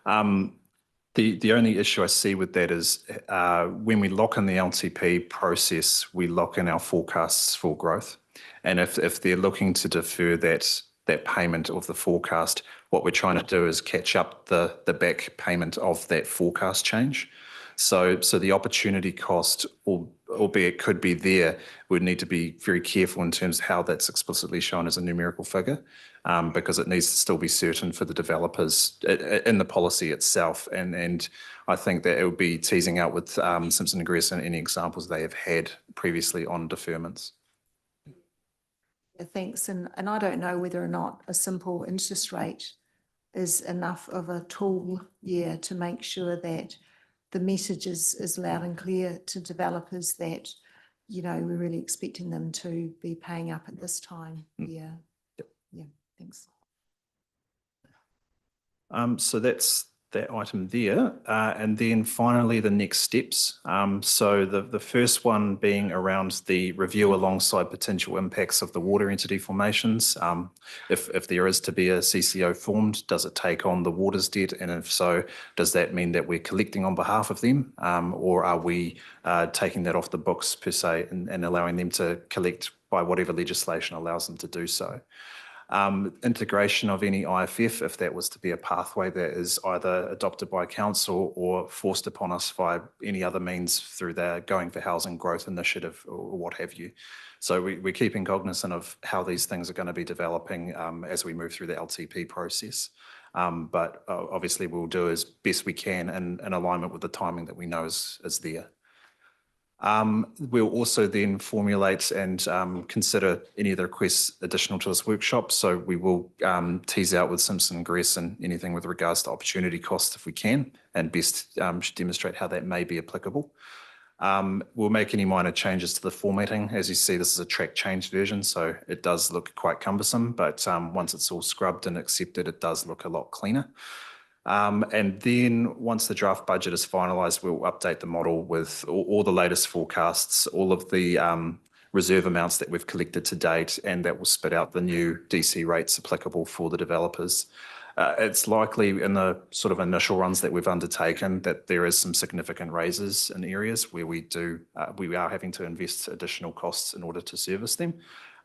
The only issue I see with that is when we lock in the LTP process, we lock in our forecasts for growth. And if they're looking to defer that payment of the forecast, what we're trying to do is catch up the back payment of that forecast change. So the opportunity cost, albeit could be there, would need to be very careful in terms of how that's explicitly shown as a numerical figure, because it needs to still be certain for the developers in the policy itself. And I think that it would be teasing out with Simpson and Grierson any examples they have had previously on deferments. Thanks. And I don't know whether or not a simple interest rate is enough of a tool, to make sure that the message is loud and clear to developers that, we're really expecting them to be paying up at this time. Yeah. Thanks. So that's that item there. And then finally, the next steps. So the first one being around the review alongside potential impacts of the water entity formations. If there is to be a CCO formed, does it take on the water's debt? And if so, does that mean that we're collecting on behalf of them? Or are we taking that off the books per se and allowing them to collect by whatever legislation allows them to do so? Integration of any IFF, if that was to be a pathway that is either adopted by council or forced upon us via any other means through the Going for Housing Growth Initiative or what have you. So we're keeping cognizant of how these things are going to be developing as we move through the LTP process. But obviously we'll do as best we can in alignment with the timing that we know is there. We'll also then formulate and consider any of the requests additional to this workshop. So we will tease out with Simpson and Grierson anything with regards to opportunity costs if we can, and best demonstrate how that may be applicable. We'll make any minor changes to the formatting. As you see, this is a track change version, so it does look quite cumbersome, but once it's all scrubbed and accepted, it does look a lot cleaner. And then once the draft budget is finalised, we'll update the model with all the latest forecasts, all of the reserve amounts that we've collected to date, and that will spit out the new DC rates applicable for the developers. It's likely in the sort of initial runs that we've undertaken that there is some significant raises in areas where we are having to invest additional costs in order to service them.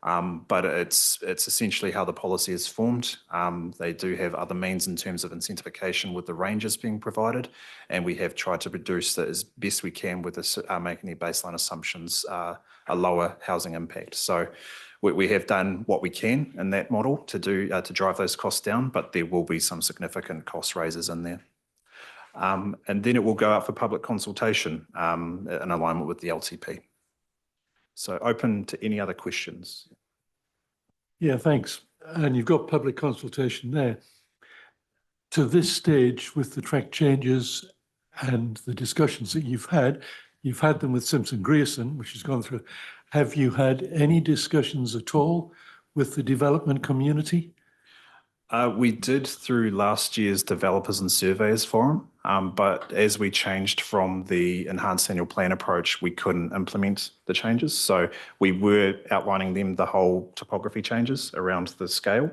But it's essentially how the policy is formed. They do have other means in terms of incentivization with the ranges being provided, and we have tried to reduce that as best we can with this, making the baseline assumptions a lower housing impact. So we have done what we can in that model to drive those costs down, but there will be some significant cost raises in there. And then it will go out for public consultation in alignment with the LTP. So open to any other questions. Yeah, thanks. And you've got public consultation there. To this stage, with the track changes and the discussions that you've had them with Simpson Grierson, which has gone through. Have you had any discussions at all with the development community? We did through last year's Developers and Surveyors Forum, but as we changed from the enhanced annual plan approach, we couldn't implement the changes. So we were outlining them the whole topography changes around the scale.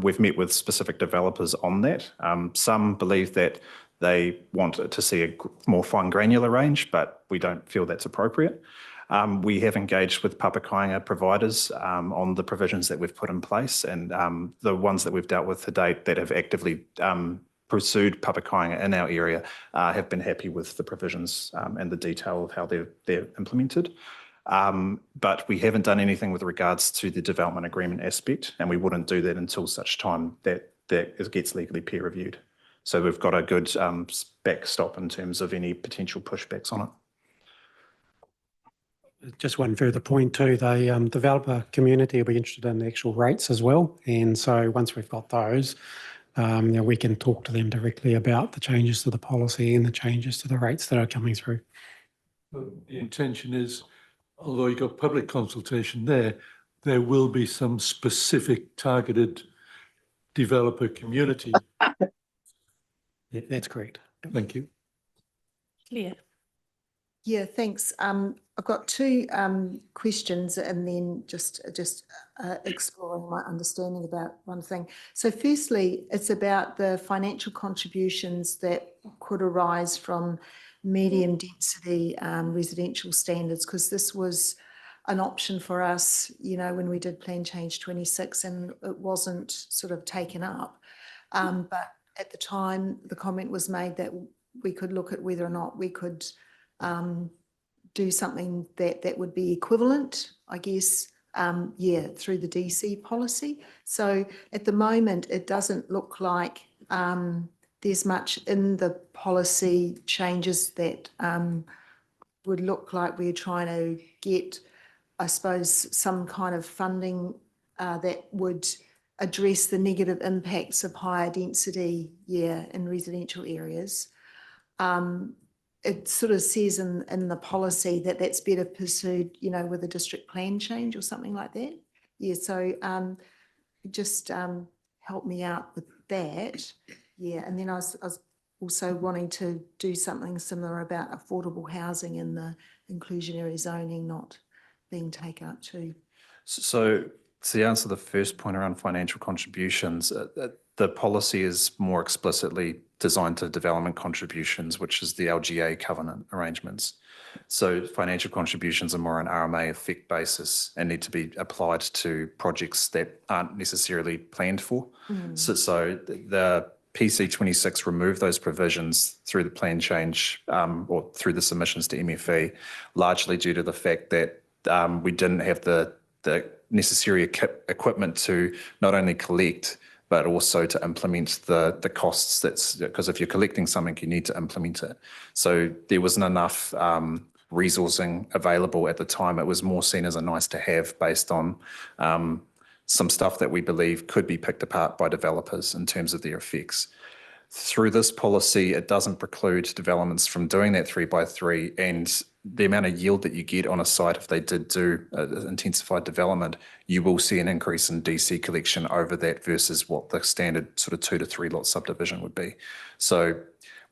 We've met with specific developers on that. Some believe that they want to see a more fine granular range, but we don't feel that's appropriate. We have engaged with Papakāinga providers on the provisions that we've put in place, and the ones that we've dealt with to date that have actively pursued Papakāinga in our area have been happy with the provisions and the detail of how they're implemented. But we haven't done anything with regards to the development agreement aspect, and we wouldn't do that until such time that it gets legally peer reviewed. So we've got a good backstop in terms of any potential pushbacks on it. Just one further point too, the developer community will be interested in the actual rates as well. And so once we've got those, we can talk to them directly about the changes to the policy and the changes to the rates that are coming through. The intention is, although you've got public consultation there will be some specific targeted developer community. That's correct. Thank you. Clear. Yeah, thanks. I've got two questions and then just exploring my understanding about one thing. So firstly, it's about the financial contributions that could arise from medium density residential standards, because this was an option for us, when we did Plan Change 26, and it wasn't sort of taken up. But at the time, the comment was made that we could look at whether or not we could do something that would be equivalent, I guess, through the DC policy. So at the moment, it doesn't look like there's much in the policy changes that would look like we're trying to get, I suppose, some kind of funding that would address the negative impacts of higher density, in residential areas. It sort of says in the policy that that's better pursued, with a district plan change or something like that. Yeah, so just help me out with that. Yeah, and then I was also wanting to do something similar about affordable housing and the inclusionary zoning not being taken up too. So to answer the first point around financial contributions, the policy is more explicitly designed to development contributions, which is the LGA covenant arrangements. So financial contributions are more on RMA effect basis and need to be applied to projects that aren't necessarily planned for. So the PC26 removed those provisions through the plan change or through the submissions to MFE, largely due to the fact that we didn't have the necessary equipment to not only collect but also to implement the costs. Because if you're collecting something, you need to implement it. So there wasn't enough resourcing available at the time. It was more seen as a nice to have based on some stuff that we believe could be picked apart by developers in terms of their effects. Through this policy, it doesn't preclude developments from doing that 3x3, and the amount of yield that you get on a site, if they did do intensified development, you will see an increase in DC collection over that versus what the standard sort of 2 to 3 lot subdivision would be. So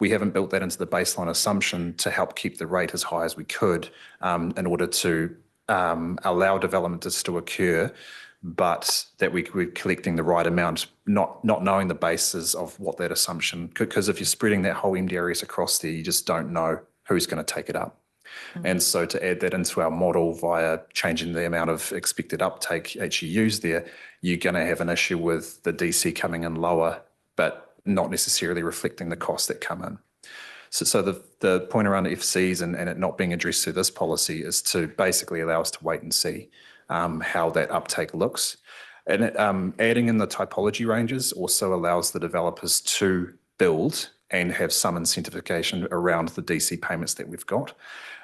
we haven't built that into the baseline assumption to help keep the rate as high as we could in order to allow development to still occur, but that we're collecting the right amount, not knowing the basis of what that assumption, because if you're spreading that whole empty areas across there, you just don't know who's going to take it up. And so to add that into our model via changing the amount of expected uptake HUs there, you're going to have an issue with the DC coming in lower, but not necessarily reflecting the costs that come in. So the point around FCs and it not being addressed through this policy is to basically allow us to wait and see how that uptake looks. And adding in the typology ranges also allows the developers to build and have some incentivization around the DC payments that we've got.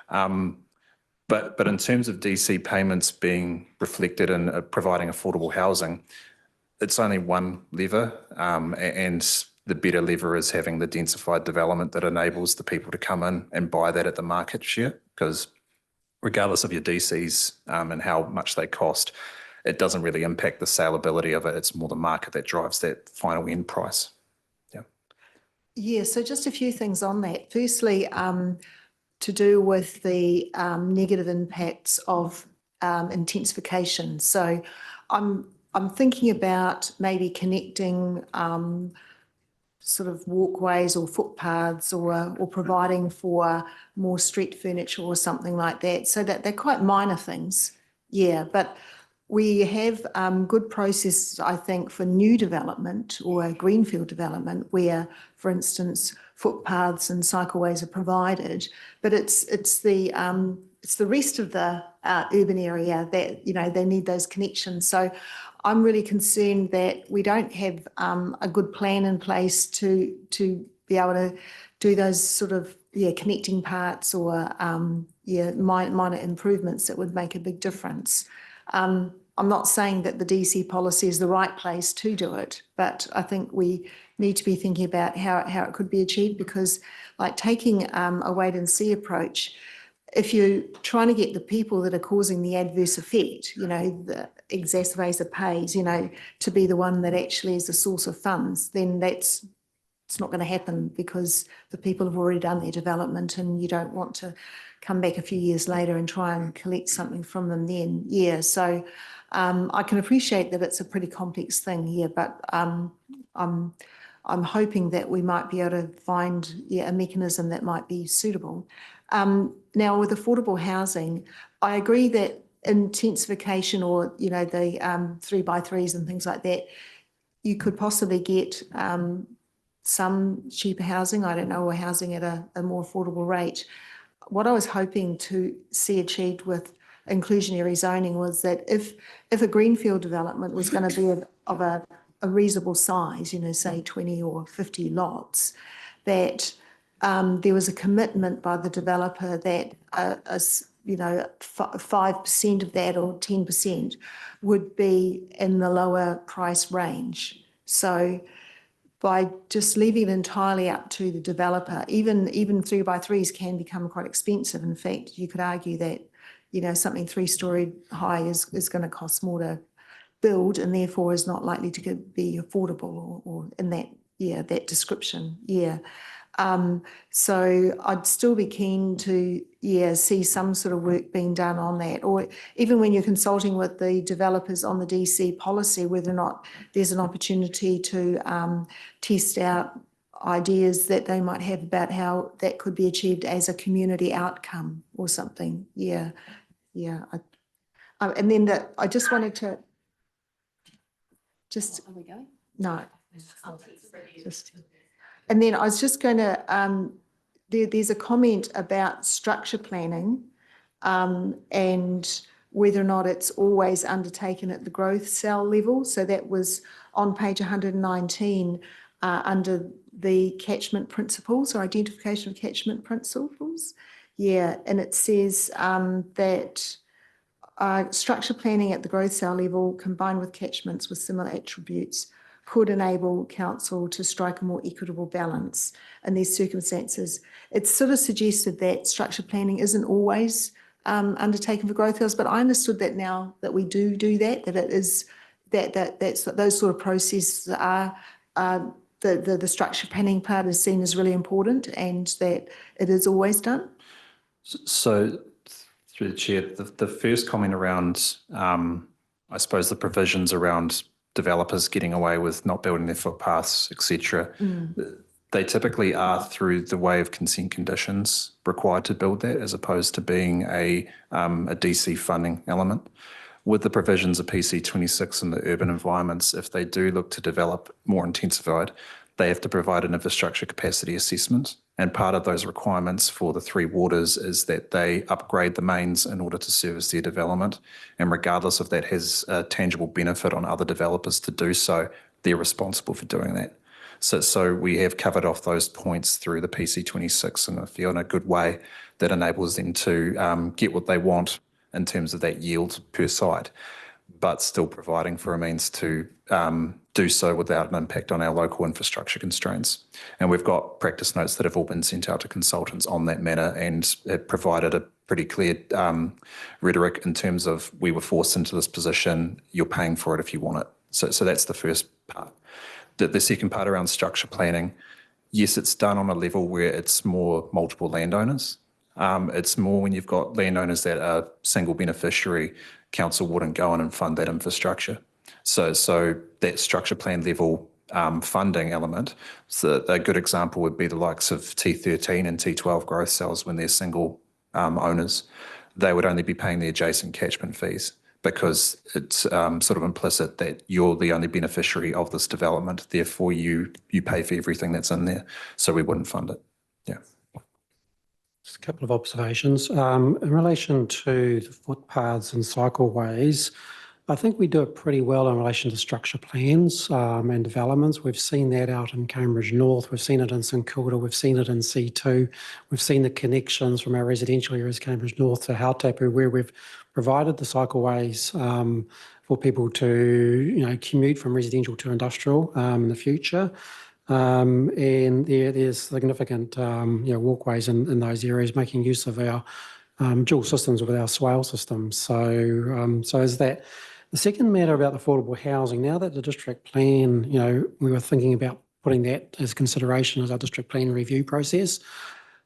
But in terms of DC payments being reflected in providing affordable housing, it's only one lever, and the better lever is having the densified development that enables the people to come in and buy that at the market share, because regardless of your DCs and how much they cost, it doesn't really impact the saleability of it. It's more the market that drives that final end price. Yeah, so just a few things on that. Firstly, to do with the negative impacts of intensification. So I'm thinking about maybe connecting sort of walkways or footpaths or providing for more street furniture or something like that. So that they're quite minor things. Yeah, but we have good processes, I think, for new development or greenfield development where, for instance, footpaths and cycleways are provided, but it's the rest of the urban area that, you know, they need those connections. So I'm really concerned that we don't have a good plan in place to be able to do those sort of connecting parts or minor improvements that would make a big difference. I'm not saying that the DC policy is the right place to do it, but I think we need to be thinking about how it could be achieved, because like taking a wait and see approach, if you're trying to get the people that are causing the adverse effect, you know, the exacerbator pays, you know, to be the one that actually is the source of funds, then it's not going to happen, because the people have already done their development and you don't want to come back a few years later and try and collect something from them then. Yeah, so I can appreciate that it's a pretty complex thing here, but I'm hoping that we might be able to find a mechanism that might be suitable. Now, with affordable housing, I agree that intensification or, you know, the 3x3s and things like that, you could possibly get some cheaper housing, I don't know, or housing at a more affordable rate. What I was hoping to see achieved with inclusionary zoning was that if a greenfield development was going to be of a reasonable size, you know, say 20 or 50 lots, that there was a commitment by the developer that you know, 5% of that or 10% would be in the lower price range. So by just leaving it entirely up to the developer, even 3x3s can become quite expensive. In fact, you could argue that, you know, something 3-story high is going to cost more to build and therefore is not likely to be affordable or in that, that description. So I'd still be keen to, see some sort of work being done on that, or even when you're consulting with the developers on the DC policy, whether or not there's an opportunity to test out ideas that they might have about how that could be achieved as a community outcome or something. And then I just wanted to Are we going? No. And then I was just going to, there's a comment about structure planning and whether or not it's always undertaken at the growth cell level. So that was on page 119 under the catchment principles or identification of catchment principles. And it says that structure planning at the growth cell level combined with catchments with similar attributes could enable council to strike a more equitable balance in these circumstances. It's sort of suggested that structured planning isn't always undertaken for growth hills, but I understood that now that we do that it is that's those sort of processes are the structured planning part is seen as really important and that it is always done. So through the chair, the first comment around, I suppose, the provisions around developers getting away with not building their footpaths, etc. They typically are through the way of consent conditions required to build that, as opposed to being a DC funding element. With the provisions of PC 26 and the urban environments, if they do look to develop more intensified, they have to provide an infrastructure capacity assessment. And part of those requirements for the three waters is that they upgrade the mains in order to service their development. And regardless if that has a tangible benefit on other developers to do so, they're responsible for doing that. So we have covered off those points through the PC 26 and I feel in a good way that enables them to get what they want in terms of that yield per site, but still providing for a means to do so without an impact on our local infrastructure constraints. And we've got practice notes that have all been sent out to consultants on that matter and have provided a pretty clear rhetoric in terms of we were forced into this position, you're paying for it if you want it. So that's the first part. The second part around structure planning, yes, it's done on a level where it's more multiple landowners. It's more when you've got landowners that are single beneficiary, council wouldn't go in and fund that infrastructure. So that structure plan level funding element, so a good example would be the likes of T13 and T12 growth cells when they're single owners. They would only be paying the adjacent catchment fees because it's sort of implicit that you're the only beneficiary of this development. Therefore, you pay for everything that's in there. So we wouldn't fund it. Yeah. Just a couple of observations. In relation to the footpaths and cycleways, I think we do it pretty well in relation to structure plans and developments. We've seen that out in Cambridge North. We've seen it in St Kilda. We've seen it in C2. We've seen the connections from our residential areas, Cambridge North to Hautapu, where we've provided the cycleways for people to commute from residential to industrial in the future. And there's significant walkways in those areas, making use of our dual systems with our swale systems. So is that. The second matter about affordable housing, now that the district plan, we were thinking about putting that as consideration as our district plan review process.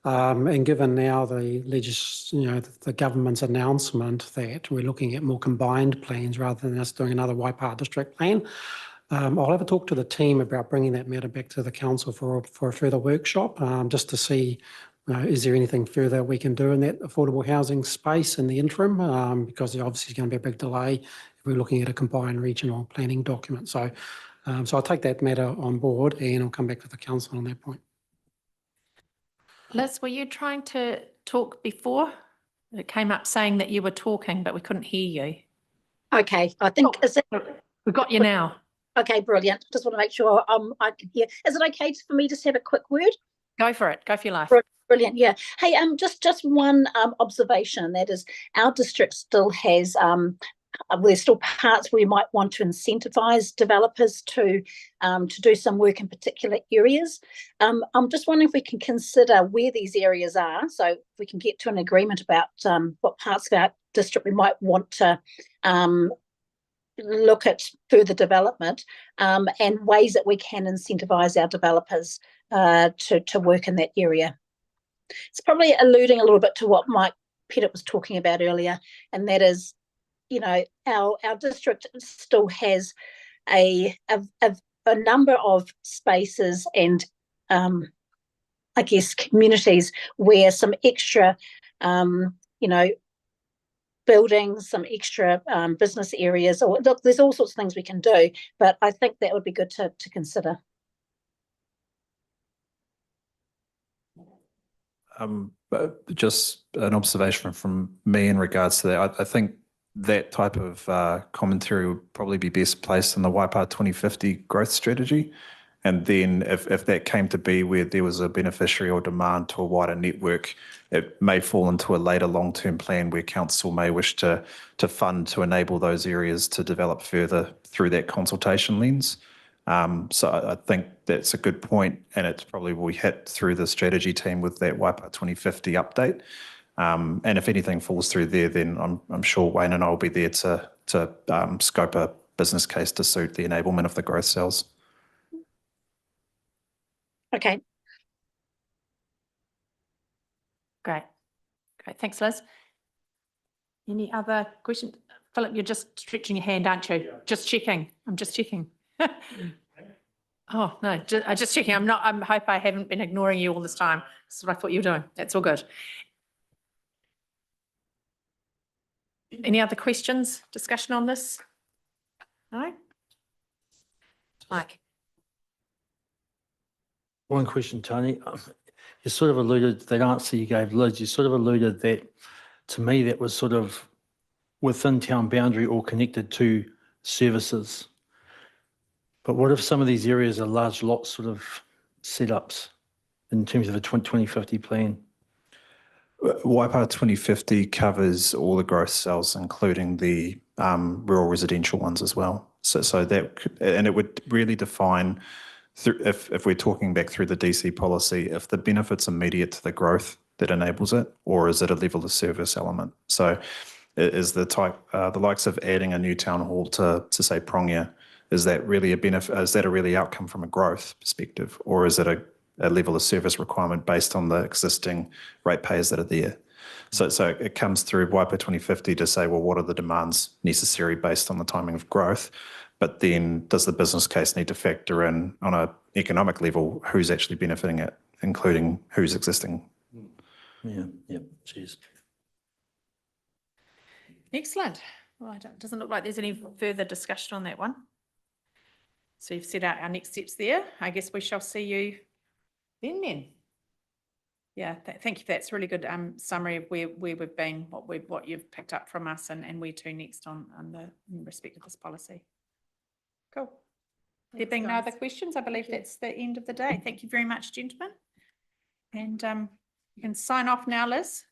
And given now the government's announcement that we're looking at more combined plans rather than us doing another Waipara district plan, I'll have a talk to the team about bringing that matter back to the council for a further workshop, just to see is there anything further we can do in that affordable housing space in the interim, because there obviously is going to be a big delay if we're looking at a combined regional planning document. So I'll take that matter on board and I'll come back to the council on that point. Liz, were you trying to talk before? It came up saying that you were talking, but we couldn't hear you. Okay, I think We've got you now. Okay, brilliant. Just want to make sure I can hear. Is it okay for me to just have a quick word? Go for it. Go for your life. Brilliant. Yeah. Hey, just one observation, and that is our district still has there's still parts where we might want to incentivize developers to do some work in particular areas. I'm just wondering if we can consider where these areas are. So if we can get to an agreement about what parts of our district we might want to look at further development and ways that we can incentivize our developers to work in that area. It's probably alluding a little bit to what Mike Pettit was talking about earlier, and that is, our district still has a number of spaces and I guess communities where some extra buildings, some extra business areas, or look, there's all sorts of things we can do, but I think that would be good to consider. Just an observation from me in regards to that. I think that type of commentary would probably be best placed in the Waipara 2050 growth strategy. And then if that came to be where there was a beneficiary or demand to a wider network, it may fall into a later long-term plan where council may wish to fund to enable those areas to develop further through that consultation lens. So I think that's a good point, and it's probably we hit through the strategy team with that Waipa 2050 update. And if anything falls through there, then I'm sure Wayne and I will be there to scope a business case to suit the enablement of the growth cells. Okay. Great. Great. Thanks, Liz. Any other questions? Philip, you're just stretching your hand, aren't you? Just checking. I'm just checking. Oh, no, I'm just checking. I hope I haven't been ignoring you all this time. That's what I thought you were doing. That's all good. Any other questions, discussion on this? No? Mike? One question, Tony. You sort of alluded, that answer you gave Liz, you sort of alluded that, to me, that was sort of within town boundary or connected to services. But what if some of these areas are large lot sort of setups in terms of a 2050 plan? Waipa 2050 covers all the growth cells, including the rural residential ones as well. So that, and it would really define, if we're talking back through the DC policy, if the benefit's immediate to the growth that enables it, or is it a level of service element? So is the likes of adding a new town hall to say Prongia, is that really a benefit? Is that a really outcome from a growth perspective, or is it a level of service requirement based on the existing ratepayers that are there? So it comes through Waipa 2050 to say, well, what are the demands necessary based on the timing of growth? But then does the business case need to factor in on an economic level who's actually benefiting it, including who's existing? Yeah, cheers. Excellent. Well, it doesn't look like there's any further discussion on that one. So you've set out our next steps there. I guess we shall see you then. Yeah, thank you. That's a really good summary of where we've been, what you've picked up from us, and where to next in respect of this policy. Cool. There being no other questions, I believe that's the end of the day. Thank you very much, gentlemen. And you can sign off now, Liz.